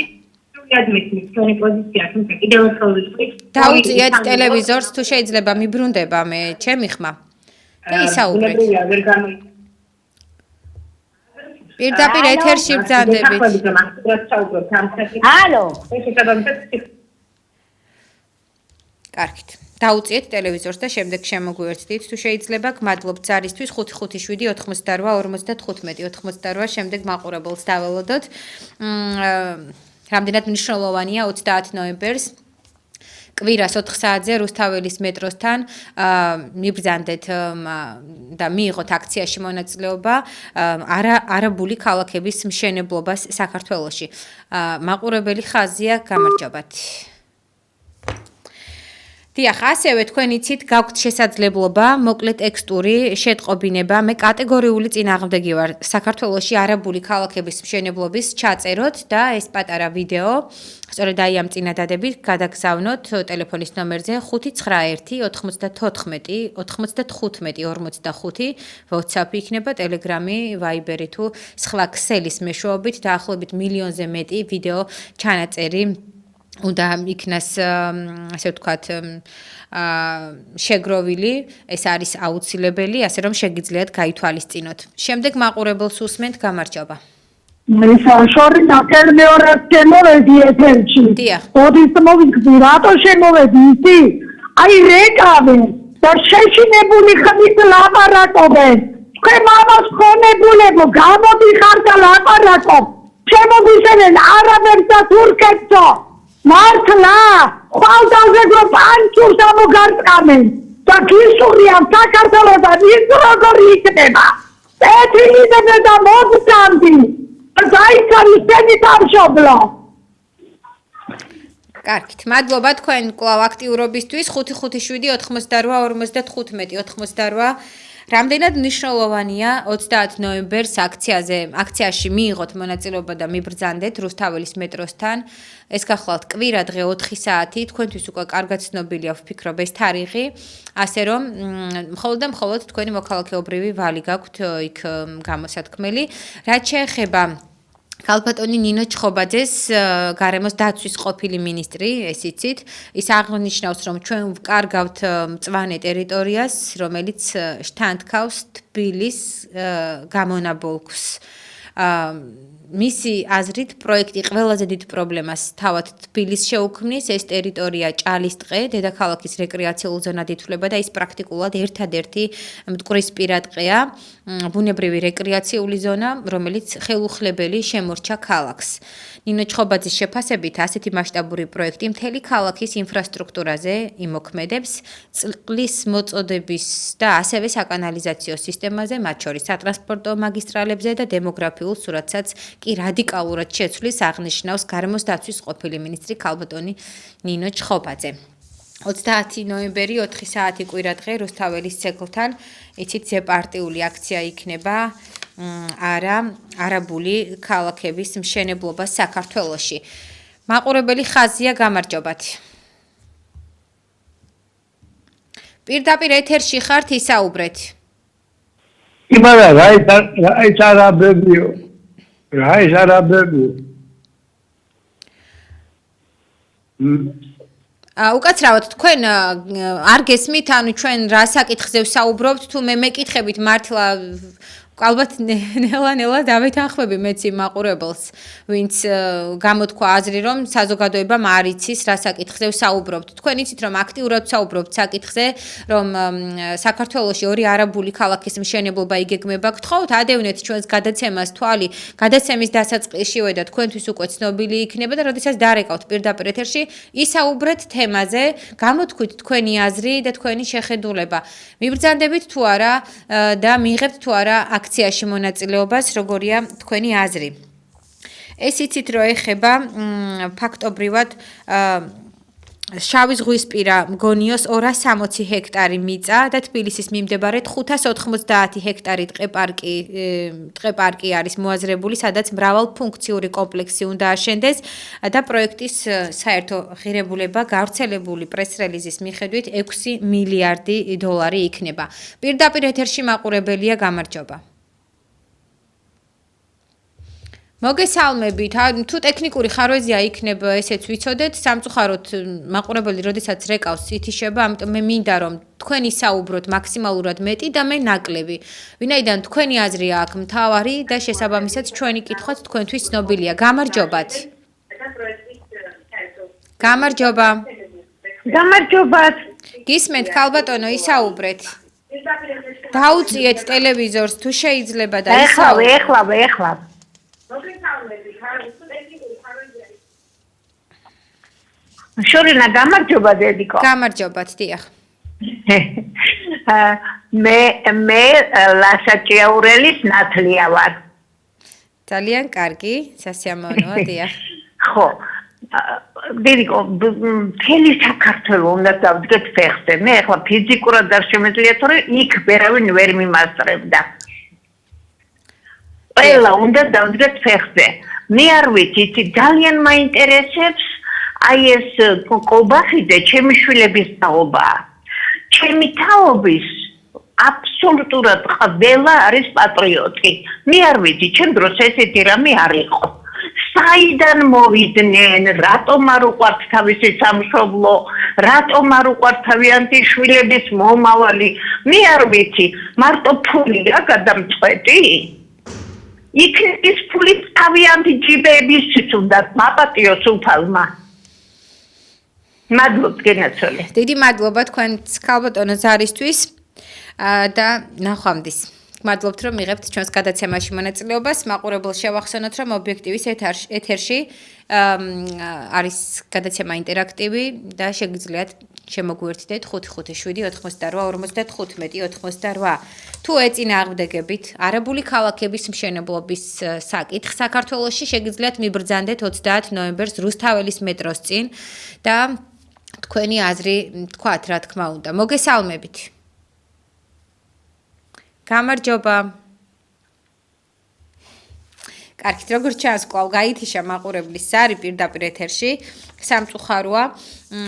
თქვენი პოზიცია თუმცა კიდევ ერთხელ ვიტყვი დაუწიეთ ტელევიზორს თუ შეიძლება მიბრუნდება მე ჩემი ხმა და ისაუბრეთ. პირდაპირ ეთერში ბრძანდებით. ალო. კარგით. დაუწიეთ ტელევიზორს და შემდეგ შემოგვიერთდით თუ შეიძლება. გმადლობთ ზარისთვის 557-88-55 შემდეგ მაყურებელს დაველოდოთ. რამდენად მნიშვნელოვანია 30 ნოემბერს კვირას 4 საათზე რუსთაველის მეტროსთან მიბრძანდეთ და მიიღოთ აქციაში მონაწილეობა არაბული ქალაქების მშენებლობას საქართველოში. მაყურებელი ხაზია გამარჯობათ. დიახ, ასევე თქვენ იცით, გაქვთ შესაძლებლობა მოკლე ტექსტური შეტყობინება, მე კატეგორიული წინააღმდეგი ვარ საქართველოში არაბული ქალაქების მშენებლობის ჩაწეროთ და ეს პატარა ვიდეო სწორედ აი ამ წინადადებით გადაგზავნოთ ტელეფონის ნომერზე 591-94-95-45 WhatsApp იქნება, Telegram-ი, Viber-ი თუ სხვა ქსელის მეშვეობით დაახლოებით მილიონზე მეტი ვიდეო ჩანაწერი უნდა იქნას ასე ვთქვათ შეგროვილი ეს არის აუცილებელი ასე რომ შეგიძლიათ გაითვალისწინოთ. შემდეგ მაყურებელს უსმენთ გამარჯობა. შორი ნაკერმეორად შემოვედი ეთერში. ოდის მოვიწყდი რატო შემოვედი ისი? აი რეკავენ და შეშინებული ხმით ლაპარაკობენ. თქვენ მამას ხონებულებო გამოდიხარ და ლაპარაკობ. შემოგვიშენენ არაბებს და თურქებსო. მართლა ხვალდაზე რომ პანჩურს ამოგარწამენ და გისურიან საქართველოსთან ის როგორი იქნება ეთილიდები და მოგწამდი დაიცარი შენი სამშობლო კარგით მადლობა თქვენ კვლავ აქტიურობისთვის 557-88-95 რამდენად მნიშვნელოვანია 30 ნოემბერს აქციაში მიიღოთ მონაწილეობა და მიბრძანდეთ რუსთაველის მეტროსთან. ეს გახლავთ კვირა დღე 4 საათი, თქვენთვის უკვე კარგად ცნობილია ვფიქრობ ეს თარიღი, ასე რომ მხოლოდ და მხოლოდ თქვენი მოქალაქეობრივი ვალი გაქვთ იქ გამოსათქმელი. რაც შეეხება ქალბატონი ნინო ჩხობაძეს გარემოს დაცვის ყოფილი მინისტრი, ეს იცით, ის აღნიშნავს, რომ ჩვენ ვკარგავთ მწვანე ტერიტორიას, რომელიც შთანთქავს თბილის გამონაბოლქვს. მისი აზრით პროექტი ყველაზე დიდ პრობლემას თავად თბილის შეუქმნის, ეს ტერიტორია ჭალისტყე, დედაქალაქის რეკრეაციულ ზონად ითვლება და ის პრაქტიკულად ერთადერთი მტკვრისპირა ტყეა, ბუნებრივი რეკრეაციული ზონა, რომელიც ხელუხლებელი შემორჩა ქალაქს. ნინო ჩხობაძის შეფასებით ასეთი მასშტაბური პროექტი მთელი ქალაქის ინფრასტრუქტურაზე იმოქმედებს, წყლის მოწოდების და ასევე საკანალიზაციო სისტემაზე, მათ შორის სატრანსპორტო მაგისტრალებზე და დემოგრაფიულ სურათსაც კი რადიკალურად შეცვლის აღნიშნავს გარემოს დაცვის ყოფილი მინისტრი ქალბატონი ნინო ჩხობაძე. 30 ნოემბერი 4 საათი კვირადღე რუსთაველის ძეგლთან იცით ზეპარტიული აქცია იქნება არაბული ქალაქების მშენებლობა საქართველოში. მაყურებელი ხაზია გამარჯობათ. პირდაპირ ეთერში ხართ ისაუბრეთ. იმარა რაიც არაბებიო. რაიც არაბებიო. უკაცრავად თქვენ არ გესმით, ანუ ჩვენ რა საკითხზე ვსაუბრობთ, თუ მე მეკითხებით მართლა ალბათ ნელა დავითანხმები მეც იმ მაყურებელს, ვინც გამოთქვა აზრი, რომ საზოგადოებამ არ იცის რა საკითხზე ვსაუბრობთ. თქვენ იცით, რომ აქტიურად ვსაუბრობთ საკითხზე, რომ საქართველოში ორი არაბული ქალაქის მშენებლობა იგეგმება. გთხოვთ, ადევნეთ ჩვენს გადაცემას თვალი, გადაცემის დასაწყისშივე და თქვენთვის უკვე ცნობილი იქნება და როდესაც დარეკავთ პირდაპირ ეთერში, ისაუბრეთ თემაზე, გამოთქვით თქვენი აზრი და თქვენი შეხედულება. მიბრძანდებით თუ არა და მიიღებთ თუ არა აქციაში მონაწილეობას, როგორია თქვენი აზრი. ეს იცით, რომ ეხება ფაქტობრივად შავი ზღვისპირა მგონიოს 260 ჰექტარი მიწა და თბილისის მიმდებარედ 590 ჰექტარი ტყე-პარკი არის მოაზრებული, სადაც მრავალფუნქციური კომპლექსი უნდა აშენდეს და პროექტის საერთო ღირებულება გავრცელებული პრეს-რელიზის მიხედვით 6 მილიარდი დოლარი იქნება. პირდაპირ ეთერში მაყურებელია, გამარჯობა. მოგესალმებით, თუ ტექნიკური ხარვეზია იქნება, ესეც ვიცოდეთ, სამწუხაროდ მაყურებელი როდესაც რეკავს ითიშება, ამიტომ მე მინდა რომ თქვენ ისაუბროთ მაქსიმალურად მეტი და მე ნაკლები. ვინაიდან თქვენი აზრი აქვს მთავარი და შესაბამისად ჩვენი კითხვაც თქვენთვის ცნობილია. გამარჯობათ. გამარჯობა. გამარჯობათ. გისმენთ, ქალბატონო, ისაუბრეთ. დაუწიეთ ტელევიზორს თუ შეიძლება და ისაუბრეთ. ეხლა. შორინა გამარჯობა დედიკო. გამარჯობათ, დიახ. მე ლაშა ჭიაურელის ნათლია ვარ. ძალიან კარგი, სასიამოვნოა, დიახ. ხო. დედიკო, მთელი საქართველო უნდა დავდგეთ ფეხზე. მე ახლა ფიზიკურად არ შემეძლია, თორე იქ ვერავინ ვერ მიმასწრებდა. ყველა უნდა დავდგეთ ფეხზე. მე არ ვიცი, ძალიან მაინტერესებს აი ეს კობახიდე ჩემი შვილების თაობაა. ჩემი თაობის აბსოლუტურად ყველა არის პატრიოტი. მე არ ვიცი, ჩემ დროს ესეთი რამე არ იყო. საიდან მოვიდნენ, რატომ არ უყვართ თავისი სამშობლო, რატომ არ უყვართ თავიანთი შვილების მომავალი. მე არ ვიცი, მარტო ფული რა გადამწყვეტი? იქნების ფული თავიანთი ჯიბეების უნდა მაპატიოს უფალმა. მადლობთ გენაცოლე. დიდი მადლობა თქვენს ქალბატონო ზარისთვის და ნახვამდის. მადლობთ რომ მიღებთ ჩვენს გადაცემაში მონაწილეობას. მაყურებელს შევახსენოთ რომ ობიექტივის ეთერში არის გადაცემა ინტერაქტივი და შეგიძლიათ შემოგვიერთდეთ 557-88-95-88. თუ ეწინააღმდეგებით არაბული ქალაქების მშენებლობის საკითხს საქართველოში, შეგიძლიათ მიბრძანდეთ 30 ნოემბერს რუსთაველის მეტროს წინ და თქვენი აზრი თქვათ, რა თქმა უნდა. მოგესალმებით. გამარჯობა. კარგით, როგორც ჩანს, კვლავ გაითიშა მაყურებლის ზარი პირდაპირ ეთერში. სამწუხაროა.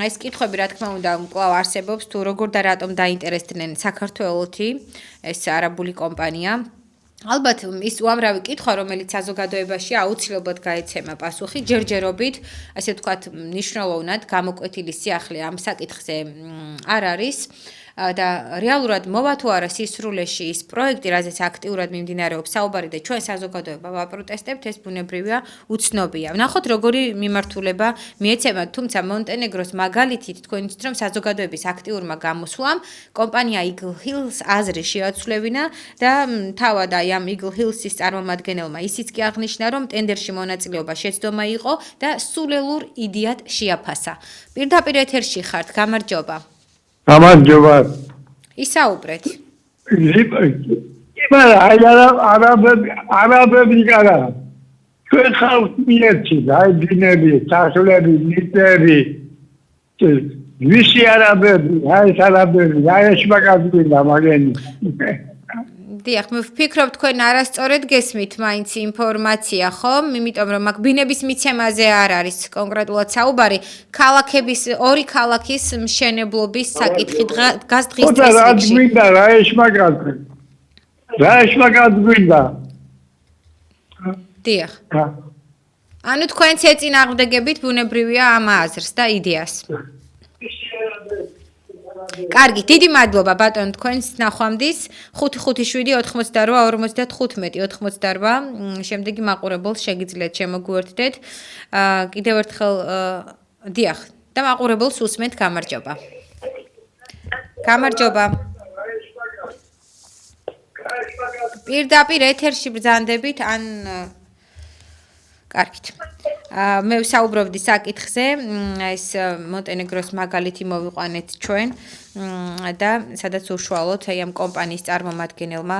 ეს კითხვები, რა თქმა უნდა, კვლავ არსებობს, თუ როგორ და რატომ დაინტერესდნენ საქართველოთი ეს არაბული კომპანია. ალბათ ის უამრავი კითხვა, რომელიც საზოგადოებაში აუცილებლად გაეცემა პასუხი, ჯერჯერობით, ასე ვთქვათ, მნიშვნელოვნად გამოკვეთილი სიახლე ამ საკითხზე არ არის. და რეალურად მოვა თუ არა სისრულეში ის პროექტი, რაზეც აქტიურად მიმდინარეობს საუბარი და ჩვენ საზოგადოება ვაპროტესტებთ, ეს ბუნებრივია, უცნობია. ვნახოთ როგორი მიმართულება მიეცემა, თუმცა მონტენეგროს მაგალითით თქვენ იცით, რომ საზოგადოების აქტიურმა გამოსვლამ კომპანია Eagle Hills აზრი შეაცვლევინა და თავად აი ამ Eagle Hills-ის წარმომადგენელმა ისიც კი აღნიშნა, რომ ტენდერში მონაწილეობა შეცდომა იყო და სულელურ იდეად შეაფასა. პირდაპირ ეთერში ხართ, გამარჯობა. გამარჯობა. ისაუბრეთ. არაბები არა. ჩვენ ხალხს მიეცი, აი ბინები, სახლები, მიწები. ვისი არაბები, აი არაბები, აი შმაკაზია მაგენი. დიახ, მე ვფიქრობ თქვენ არასწორად გესმით მაინც ინფორმაცია, ხომ? იმიტომ რომ აქ ბინების მიცემაზე არ არის კონკრეტულად საუბარი, ქალაქების ორი ქალაქის მშენებლობის საკითხი დგას დღის წესრიგში. რა მინდა რა ეშმაკაზე. რა შეგად გვინდა? დიახ. ანუ თქვენც ეწინააღმდეგებით ბუნებრივია ამ აზრს და იდეას. კარგი, დიდი მადლობა ბატონო თქვენს ნახვამდის 557-88-58 შემდეგი მაყურებელს შეგიძლიათ შემოგვიერთდეთ. კიდევ ერთხელ დიახ, და მაყურებელს უსმენთ გამარჯობა. გამარჯობა. პირდაპირ ეთერში ბრძანდებით ან კარგით. მე ვსაუბრობდი საკითხზე, ეს მონტენეგროს მაგალითი მოვიყვანეთ ჩვენ და სადაც უშუალოდ აი ამ კომპანიის წარმომადგენელმა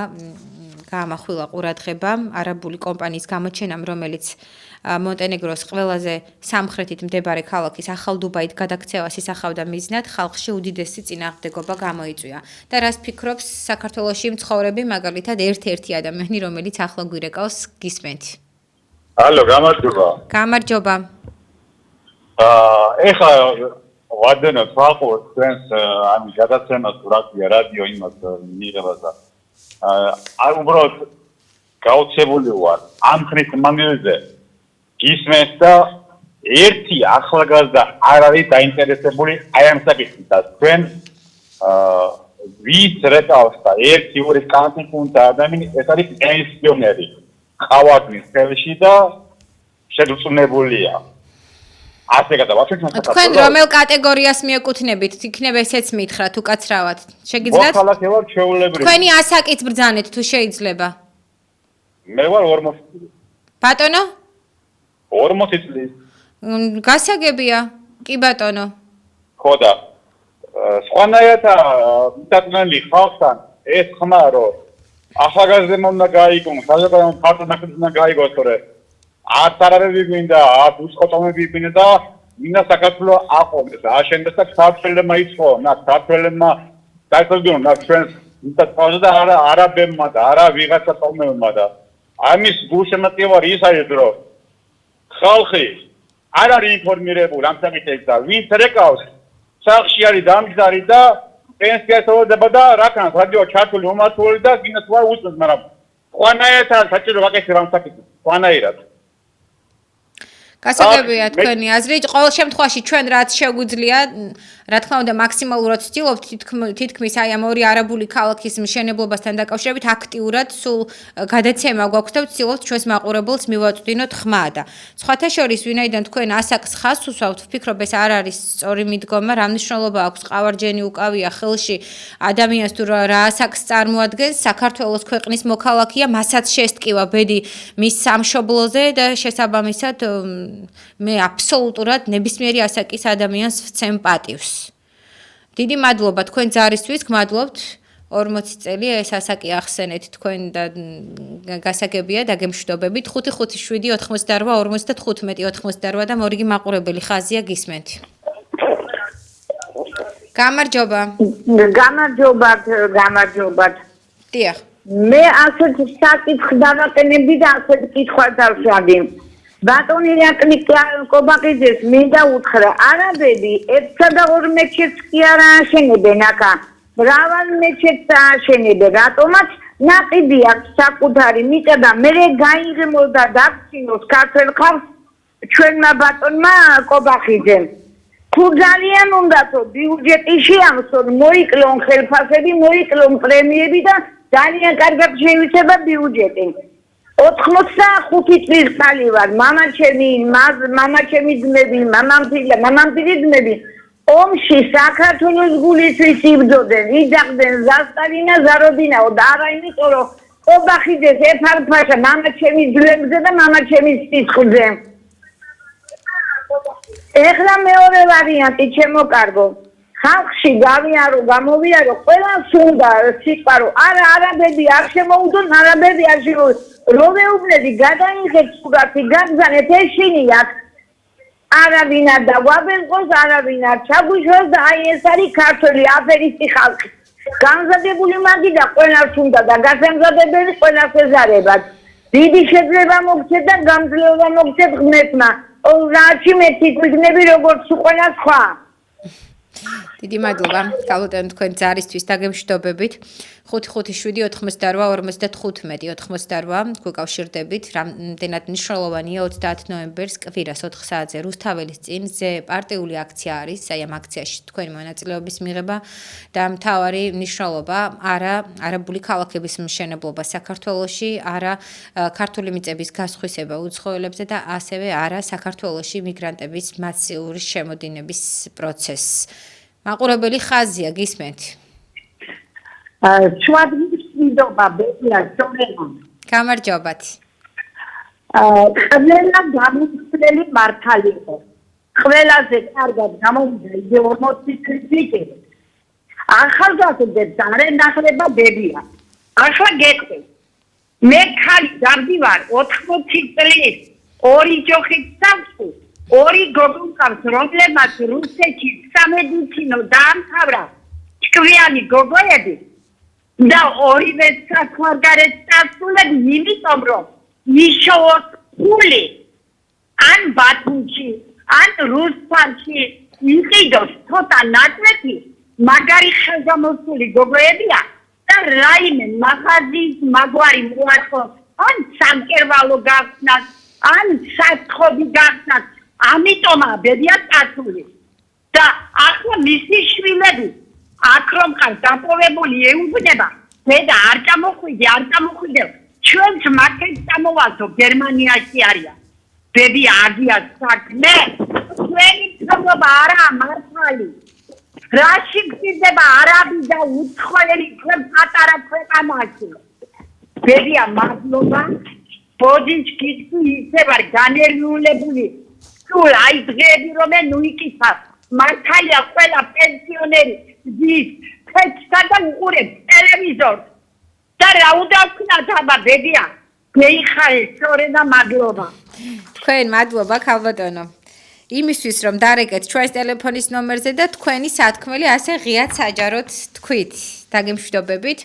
გაამახვილა ყურადღება არაბული კომპანიის გამოჩენამ, რომელიც მონტენეგროს ყველაზე სამხრეთით მდებარე ქალაქის ახალ დუბაით გადაქცევას ისახავდა მიზნად, ხალხში უდიდესი წინააღმდეგობა გამოიწვია. და რას ფიქრობს საქართველოში მცხოვრები მაგალითად ერთ-ერთი ადამიანი, რომელიც ახლა გვირეკავს, გისმენთ. ალო, გამარჯობა. გამარჯობა. ეხლა ვადენოთ ვაყურებთ თქვენს ამ გადაცემას რადიო იმას მიიღებას და უბრალოდ გაუცებული ვარ ამ ხნის მანძილზე გისმენთ და ერთი ახალგაზრდა არ არის დაინტერესებული აი ამ საკითხით და თქვენ ვის რეკავს და ერთი ორი კანტიკუნდა ადამიანი ეს არის პენსიონერი ყავარდნის ხელში და შეძუნებულია ასე გადავაჩვენოთ თქვენ რომელ კატეგორიას მიეკუთვნებით? იქნება ესეც მითხრათ უკაცრავად. შეგიძლიათ? მოქალაქე ვარ ჩვეულებრივი. თქვენი ასაკით ბრძანეთ თუ შეიძლება. მე ვარ 40 წლის. ბატონო? 40 წლის. გასაგებია. კი ბატონო. ხო და სხვანაირად მიტანილი ხალხთან ეს ხმა რომ ახალგაზრდა უნდა გაიგონ, საზოგადოებრივ პარტნიორებს უნდა გაიგონ, თორე აცარები გვინდა, უსყოთომები გვინდა და მინდა საქართველოს აყოლეს, აშენდეს და ქართველებმა იცხოვონ, ქართველებმა დაიწყონ ჩვენს ინტერესს და არაბებმა და არა ვიღაცა ყომებმა და ამის გულშემატკივარი ის არის, რომ ხალხი არ არის ინფორმირებული ამ საკითხებზე და ვინც რეკავს, სახში არის დამჯდარი და პენსია ელოდება და რაკან რადიო ჩართული მომართული და გინდა თქვა უსმენთ, მაგრამ ხვანაირად საჭირო გაკეთება ამ საკითხს, ხვანაირად. გასაგებია თქვენი აზრი. ყოველ შემთხვევაში ჩვენ რაც შეგვიძლია, რა თქმა უნდა, მაქსიმალურად ვცდილობთ თითქმის აი ამ ორი არაბული ქალაქის მშენებლობასთან დაკავშირებით აქტიურად სულ გადაცემა გვაქვს და ვცდილობთ ჩვენს მაყურებელს მივაწვდინოთ ხმა და სხვათა შორის ვინაიდან თქვენ ასაკს ხაზს უსვავთ, ვფიქრობ ეს არ არის სწორი მიდგომა, რა მნიშვნელობა აქვს ყავარჯენი უკავია ხელში ადამიანს თუ რა ასაკს წარმოადგენს, საქართველოს ქვეყნის მოქალაქეა, მასაც შესტკივა ბედი მის სამშობლოზე და შესაბამისად მე აბსოლუტურად ნებისმიერი ასაკის ადამიანს ვცემ პატივს. დიდი მადლობა თქვენ ძალისთვის, გმადლობთ 40 წელი ეს ასაკი ახსენეთ თქვენ და გასაგებია დაგემშვიდობებით 557 88 95 და მორიგი მაყურებელი ხაზია გისმენთ. გამარჯობა. გამარჯობა. დიახ. მე ასეთ საკითხს დავაყენებდი და ასეთ კითხვას დავშადი. ბატონი ირაკლი კობაყიძეს მინდა უთხრა, არაბები ერთსა და ორ მეჩეთს კი არ ააშენებენ აქა. მრავალ მეჩეთს ააშენებენ, რატომაც ნაყიდი აქვს საკუთარი მიწა და მე გაიღიმო და დაგწინოს ქართველ ხალხს ჩვენმა ბატონმა კობაყიძემ. თუ ძალიან უნდათო ბიუჯეტი შეამსონ, მოიკლონ ხელფასები, მოიკლონ პრემიები და ძალიან კარგად შეივიწყება ბიუჯეტი. 85 წლის ხალი ვარ, მამაჩემი ძმები, მამამთილი ძმები ომში საქართველოს გულისთვის იბრძოდნენ, იძახდნენ ზასტარინა ზარობინაო და არა იმიტომ რომ კობაყიძეს ეფარფაშა მამაჩემი ძვლებზე და მამაჩემის სისხლზე. ეხლა მეორე ვარიანტი ჩემო კარგო. ხალხში გამოვიარო, ყველას უნდა სიყვარო, არა არაბები არ შემოუდონ, არაბები არ შემოუდონ. რომეუბნები გადაიღეთ სურათი, გაგზავნეთ ეშინიათ. არავინ არ დაგვაბეზღოს, არავინ არ ჩაგვიშვას და აი ეს არის ქართველი აფერისტი ხალხი. განზადებული მაგი და ყველას უნდა და გასამზადებელი ყველას ეზარებათ. დიდი შეძლება მოგცეთ და გამძლეობა მოგცეთ ღმერთმა. რაჩი მე თვითგნები როგორც ყველა სხვა. დიდი მადლობა ქალბატონო თქვენ ზარისთვის დაგემშვიდობებით 557-88-55 გვეკავშირდებით რამდენად მნიშვნელოვანია 30 ნოემბერს კვირას 4 საათზე რუსთაველის წინზე პარტიული აქცია არის აი ამ აქციაში თქვენი მონაწილეობის მიღება და მთავარი მნიშვნელობა არა არაბული ქალაქების მშენებლობა საქართველოში არა ქართული მიწების გასხვისება უცხოელებზე და ასევე არა საქართველოში მიგრანტების მასიური შემოდინების პროცესს მაყურებელი ხაზია გისმენთ ჩვადმისდობა ბედია სწორება გამარჯობათ ყველა გამოსვლელი მართალი იყო ყველაზე კარგად გამოვიდა იგი 40 წელი ახალგაზრდებს არენახლება ბედია ახლა გეტყვი მე ხალი დავდივარ 80 წლის ორი ჯოხით სამსუ ორი გოგონკავს რომლებმაც რუსეთში სამედიცინო დაამთავრა ჭკვიანი გოგოები და ორივე საქმარგარეთ წასულები იმიტომ რომ იშოვოს ფული ან ბათუმში ან რუსეთში იყიდოს ცოტა ნაკლები მაგარი ხელგამოსული გოგოებია და რაიმე მაღაზიის მაგვარი მოაწყოს ან სამკერვალო გახსნას ან სათხობი გახსნას ამიტომა ბედია წასული და ახლა მისი შვილები აქ რომ ხარ დაპოვებული ეუბნება დედა არ წამოხვიდე ჩვენც მართლაც წამოვალთო გერმანიაში არიან ბები აგია საქმე ჩვენი ცხოვრება არა მართალი რაში გზდება არაბი და უცხოელი ჩვენ პატარა ქვეყანაში ბებია მადლობა ბოდიჩკი ისე ვარ განერვიულებული სულ აი დღეები რომ ნუ იკითხავ მართალია ყველა პენსიონერი ზის ფეჩსა და უყურებს ტელევიზორს და რა უნდა ვქნათ აბა ბებია მეიხარე სწორე და მადლობა თქვენ მადლობა ქალბატონო იმისთვის რომ დარეკეთ ჩვენს ტელეფონის ნომერზე და თქვენი სათქმელი ასე ღიად საჯაროდ თქვით დაგემშვიდობებით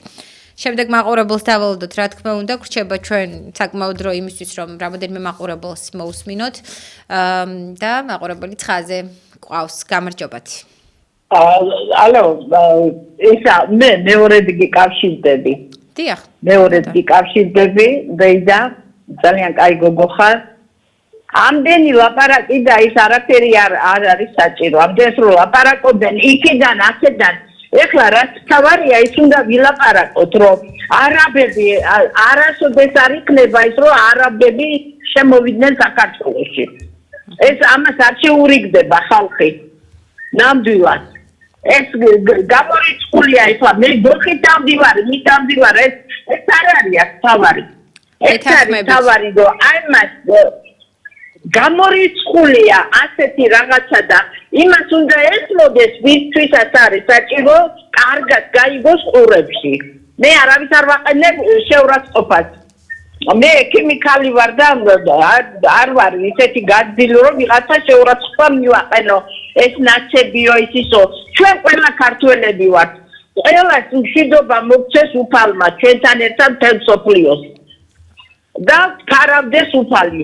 შემდეგ მაყურებელს დავალოდოთ რა თქმა უნდა გრჩება ჩვენ საკმაოდ დრო იმისთვის რომ რამოდენიმე მაყურებელს მოусმინოთ და მაყურებელი ხაზე ყავს გამარჯობათ ალო ისა მე მეორედ გიკავშირდები დიახ მეორედ გიკავშირდები ვეიდა ძალიან კაი გოგო ხარ ამდენი ლაპარაკი და ის არაფერი არ არის საჭირო ამდენს რო ლაპარაკობენ იქიდან აქედან ეხლა რაც თავარია ის უნდა ვილაპარაკოთ რომ არაბები არასოდეს არ იქნება ის რომ არაბები შემოვიდნენ საქართველოში ეს ამას არ შეურიგდება ხალხი ნამდვილად ეს გამორიცხულია ეხლა მე გოხით დავდივარ ეს არ არის თავარი ეს არის თავარი რომ აიმას გამორიცხულია ასეთი რაღაცა და იმას უნდა ესმოდეს ვისთვისაც არის საჭირო კარგად გაიგოს ყურებში მე არავის არ ვაყენებ შეურაცხყოფას მე ქიმიკალი ვარ და არ ვარ ისეთი გაძილი რომ ვიღაცა შეურაცხყოფა მივაყენო ეს ნაცებიო ისო ჩვენ ყველა ქართველები ვართ ყველას მშვიდობა მოგცეს უფალმა ჩვენთან ერთად მთელ მსოფლიოს და გარავდეს უფალი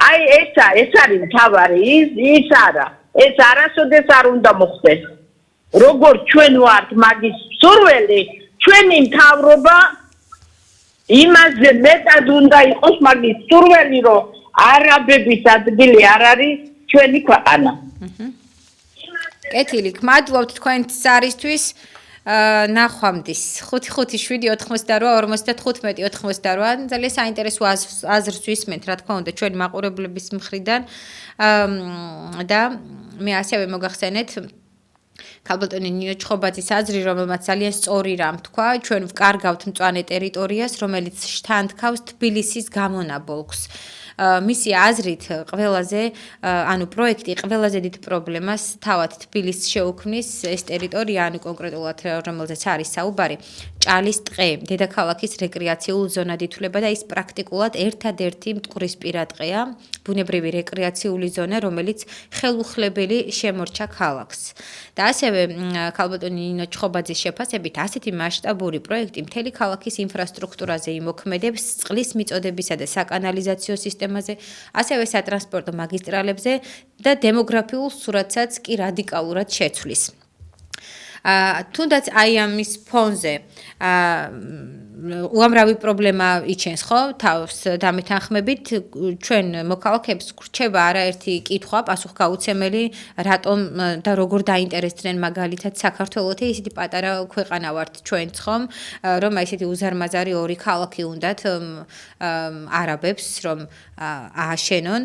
აი ეს არის მთავარი ის არა ეს არასოდეს არ უნდა მოხდეს როგორ ჩვენ ვართ მაგის სურველი ჩვენი მთავრობა იმაზე მეტად უნდა იყოს მაგის სურველი რომ არაბების ადგილი არ არის ჩვენი ქვეყანა კეთილი გმადლობთ თქვენს ზარისთვის ნახვამდის 557-88-55 ძალიან საინტერესო აზრს ვისმენთ რა თქმა უნდა ჩვენი მაყურებლების მხრიდან და მე ასევე მოგახსენეთ ქალბატონი ნინო ჩხობაძის აზრი რომელმაც ძალიან სწორი რამ თქვა ჩვენ ვკარგავთ მწვანე ტერიტორიას რომელიც შთანთქავს თბილისის გამონაბოლქვს მისი აზრით ყველაზე ანუ პროექტი ყველაზე დიდ პრობლემას თავად თბილისს შეუქმნის ეს ტერიტორია ანუ კონკრეტულად რომელზეც არის საუბარი ჭალის ტყე, დედაქალაქის რეკრეაციულ ზონად ითვლება და ის პრაქტიკულად ერთადერთი მტკვრისპირა ტყეა, ბუნებრივი რეკრეაციული ზონა, რომელიც ხელუხლებელი შემორჩა ქალაქს. და ასევე ქალბატონი ნინო ჩხობაძის შეფასებით ასეთი მასშტაბური პროექტი მთელი ქალაქის ინფრასტრუქტურაზე იმოქმედებს, წყლის მიწოდებისა და საკანალიზაციო სისტემაზე, ასევე სატრანსპორტო მაგისტრალებზე და დემოგრაფიულ სურათსაც კი რადიკალურად შეცვლის. თუნდაც აი ამის ფონზე უამრავი პრობლემა იჩენს ხო თავს დამეთანხმებით ჩვენ მოქალაქეებს გრჩება არაერთი კითხვა პასუხგაუცემელი რატომ და როგორ დაინტერესდნენ მაგალითად საქართველოთი ისეთი პატარა ქვეყანა ვართ ჩვენც ხომ რომ აი ესეთი უზარმაზარი ორი ქალაქი უნდათ არაბებს რომ ააშენონ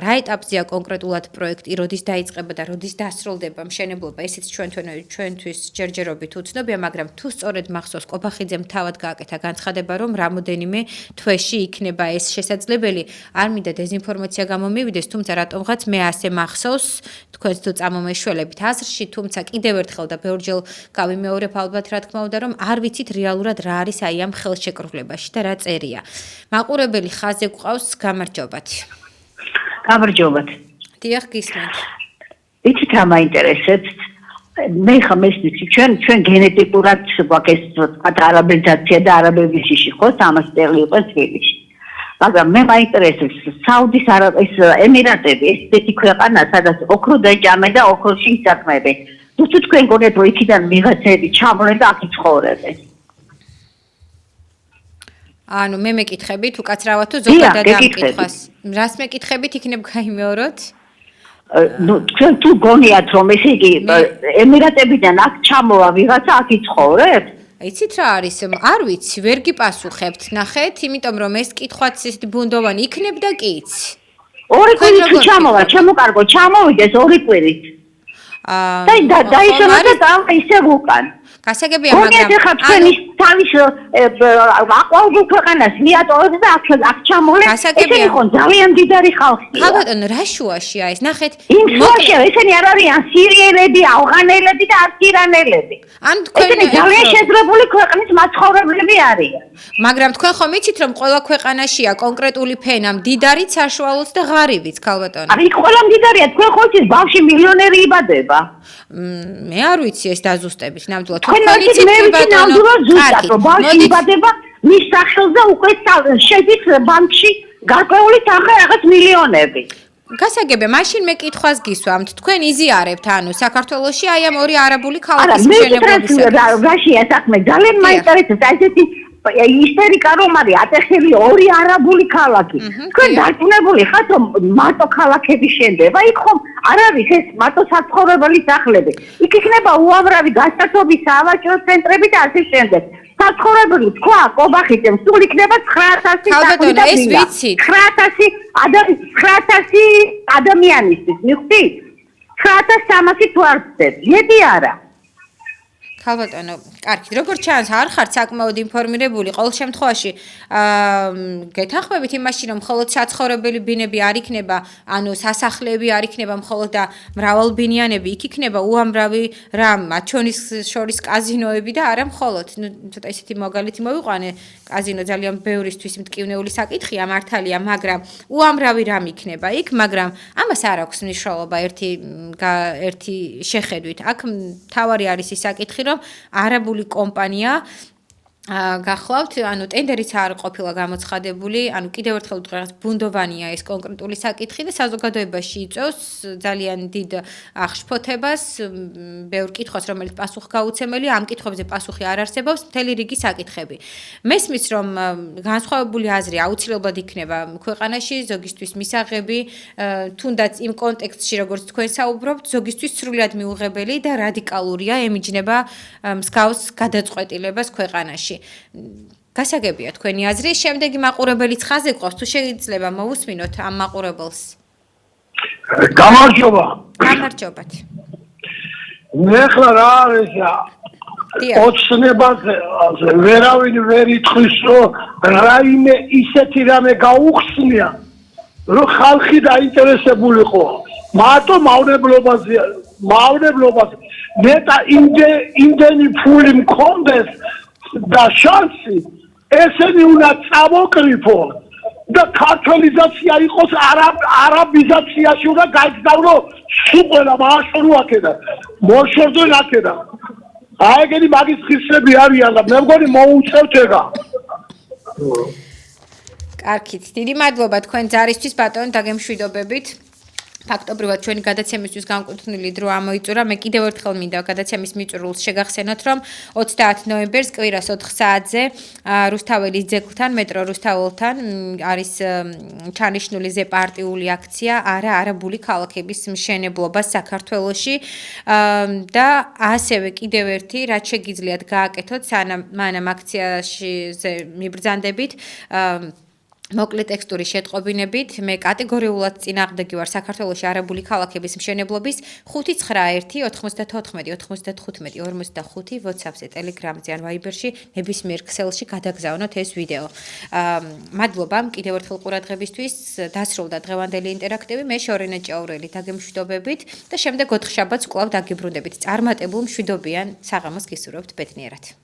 რა ეტაპზეა კონკრეტულად პროექტი როდის დაიწყება და როდის დასრულდება მშენებლობა ესეც ჩვენთვის ჯერჯერობით უცნობია მაგრამ თუ სწორედ მახსოვს კობახიძემ თავად გააკეთა განცხადება რომ რამოდენიმე თვეში იქნება ეს შესაძლებელი არ მინდა დეზინფორმაცია გამომივიდეს თუმცა რატომღაც მე ასე მახსოვს თქვენც თუ წამომეშველებით აზრში თუმცა კიდევ ერთხელ და ბევრჯერ გავიმეორებ ალბათ რა თქმა უნდა რომ არ ვიცით რეალურად რა არის აი ამ ხელშეკრულებაში და რა წერია მაყურებელი ხაზზე გვყავს გამარჯობათ დიახ გისმენთ იცით რა მაინტერესებს მე ხამესიც ჩვენ გენეტიკურად გვაქვს არაბიზაცია და არაბების შიში ხო 300 წელი იყო თბილისში მაგრამ მე მაინტერესებს საუდის არაბეთის ემირატები ესეთი ქვეყანა სადაც ოქრო დაჭამე და ოქროში საქმეები თუ თქვენ გონიათ რომ იქიდან მიღაცები ჩამოვლენ და აქ იცხოვრებენ ანუ მე მეკითხებით უკაცრავად თუ ზოგადად ამ კითხვას რას მეკითხებით იქნებ გაიმეოროთ ну თქვენ თუ გონიათ რომ ესე იგი ემირატებიდან აქ ჩამოვა ვიღაცა აქ იცხოვრებს იცით რა არის არ ვიცი ვერ გიპასუხებთ ნახეთ იმიტომ რომ ეს კითხვაც ისეთი ბუნდოვანი იქნებ და კი იცი ორი კვირით თუ ჩამოვა ჩემო ჩამოვიდეს ორი კვირით და დაიშალა და ისევ უკან გასაგებია მაგრამ თქვენი თავის აყვავებულ ქვეყანას მიატოვებს და აქ ჩამოვლენ ესენი ხონ ძალიან დიდარი ხალხია ხალბატონ რა შუაშია ეს ნახეთ იმ შუაშია ესენი არ არიან სირიელები ავღანელები და ირანელები ან თქვენ ძალიან შეძლებული ქვეყნის მაცხოვრებლები არიან მაგრამ თქვენ ხომ იცით რომ ყველა ქვეყანაშია კონკრეტული ფენა მდიდარიც საშუალოც და ღარიბიც ხალბატონ აი ყველა მდიდარია თქვენ ხო იცით ბავში მილიონერი იბადება მე არ ვიცი ეს დაზუსტებით ნამდვილად თქვენ იცით მე ვიცი ნამდვილად ზუსტად რომ ბავში იბადება მის სახელზე უკვე შედის ბანკში გარკვეული თანხა რაღაც მილიონები გასაგებია მაშინ მე კითხვას გისვამთ თქვენ იზიარებთ ანუ საქართველოში აი ამ ორი არაბული ქალაქის მშენებლობისას რაშია საქმე ძალიან მაინტერესებს ესეთი ისტორიკა რომ არის ატეხილი ორი არაბული ქალაქი თქვენ დარწმუნებული ხართ რომ მარტო ქალაქები შენდება იქ ხომ არ არის ეს მარტო საცხოვრებელი სახლები იქ იქნება უამრავი გასართობი სავაჭრო წენტრები და ასე შემდეგ საცხოვრებელი თქვა კობახიძემ სულ იქნება 900 ხალბატონ ეს ვიცით 900 ადამიანისთვის მიხვდით 9300 თუ არ ვცდები მეტი არა ხალბატონო, კარგი, როგორც ჩანს, არ ხართ საკმაოდ ინფორმირებული, ყოველ შემთხვევაში, გეთანხმებით იმაში, რომ მხოლოდ საცხოვრებელი ბინები არ იქნება, ანუ სასახლეები არ იქნება მხოლოდ და მრავალბინიანები, იქ იქნება უამრავი რამ, მათ შორის კაზინოები და არა მხოლოდ, ну, ცოტა ისეთი მაგალითი მოვიყვანე, კაზინო ძალიან ბევრისთვის მტკივნეული საკითხია, მართალია, მაგრამ უამრავი რამ იქნება იქ, მაგრამ ამას არ აქვს მნიშვნელობა ერთი შეხედვით. აქ თავარი არის ის საკითხი, რომ არაბული კომპანია გახლავთ, ანუ ტენდერიც არ ყოფილა გამოცხადებული, ანუ კიდევ ერთხელ ვთქვათ, ბუნდოვანია ეს კონკრეტული საკითხი და საზოგადოებაში იწვევს ძალიან დიდ აღშფოთებას, ბევრ კითხვას, რომელიც პასუხგაუცემელი, ამ კითხვებზე პასუხი არ არსებობს, მთელი რიგი საკითხები. მესმის, რომ განსხვავებული აზრი აუცილებლად იქნება ქვეყანაში, ზოგისთვის მისაღები, თუნდაც იმ კონტექსტში, როგორც თქვენ საუბრობთ, ზოგისთვის სრულად მიუღებელი და რადიკალურია, ემიჯნება მსგავს გადაწყვეტილებას ქვეყანაში. გასაგებია თქვენი აზრი, შემდეგი მაყურებელიც ხაზზე გვყავს, თუ შეიძლება მოვუსმინოთ ამ მაყურებელს. გამარჯობათ. მე ახლა რა არის ოცნებაზე ვერავინ ვერ ითხოვს რომ რაიმე ისეთი რამე გაუხსნია რომ ხალხი დაინტერესებულიყო მარტო მავნებლობაზე მე და იმდენი ფული მქონდეს და შანსი ესენი უნდა წამოკრიფონ და ქართველიზაცია იყოს არაბიზაციაში უნდა გაიგზავნო სულ ყველა მააშორო აქედან მოშორდნენ აქედან აი ეგენი მაგის ხისები არიან და მე მგონი მოუწევთ ეგა კარგით, დიდი მადლობა თქვენ ძალისთვის ბატონო დაგემშვიდობებით. ფაქტობრივად ჩვენი გადაცემისთვის განკუთვნილი დრო ამოიწურა. მე კიდევ ერთხელ მინდა გადაცემის მიწურულს შეგახსენოთ, რომ 30 ნოემბერს კვირას 4 საათზე რუსთაველის ძეგლთან, მეტრო რუსთაველთან არის ჩანიშნული ზეპარტიული აქცია არაბული ქალაქების მშენებლობა საქართველოში და ასევე კიდევ ერთი რაც შეგიძლიათ გააკეთოთ, სანამ აქციაში მიბრძანდებით მოკლე ტექსტური შეტყობინებით მე კატეგორიულად წინააღმდეგი ვარ საქართველოში არაბული ქალაქების მშენებლობის 591-94-95 WhatsApp-ზე, Telegram-ზე ან Viber-ში ნებისმიერ ქსელში გადაგზავნოთ ეს ვიდეო. მადლობა კიდევ ერთხელ ყურადღებისთვის. დასრულდა დღევანდელი ინტერაქტივი. მე შორენა ჭაურელი დაგემშვიდობებით და შემდეგ 4 შაბათს კვლავ დაგიბრუნდებით. წარმატებულ მშვიდობიან საღამოს გისურვებთ ბედნიერად.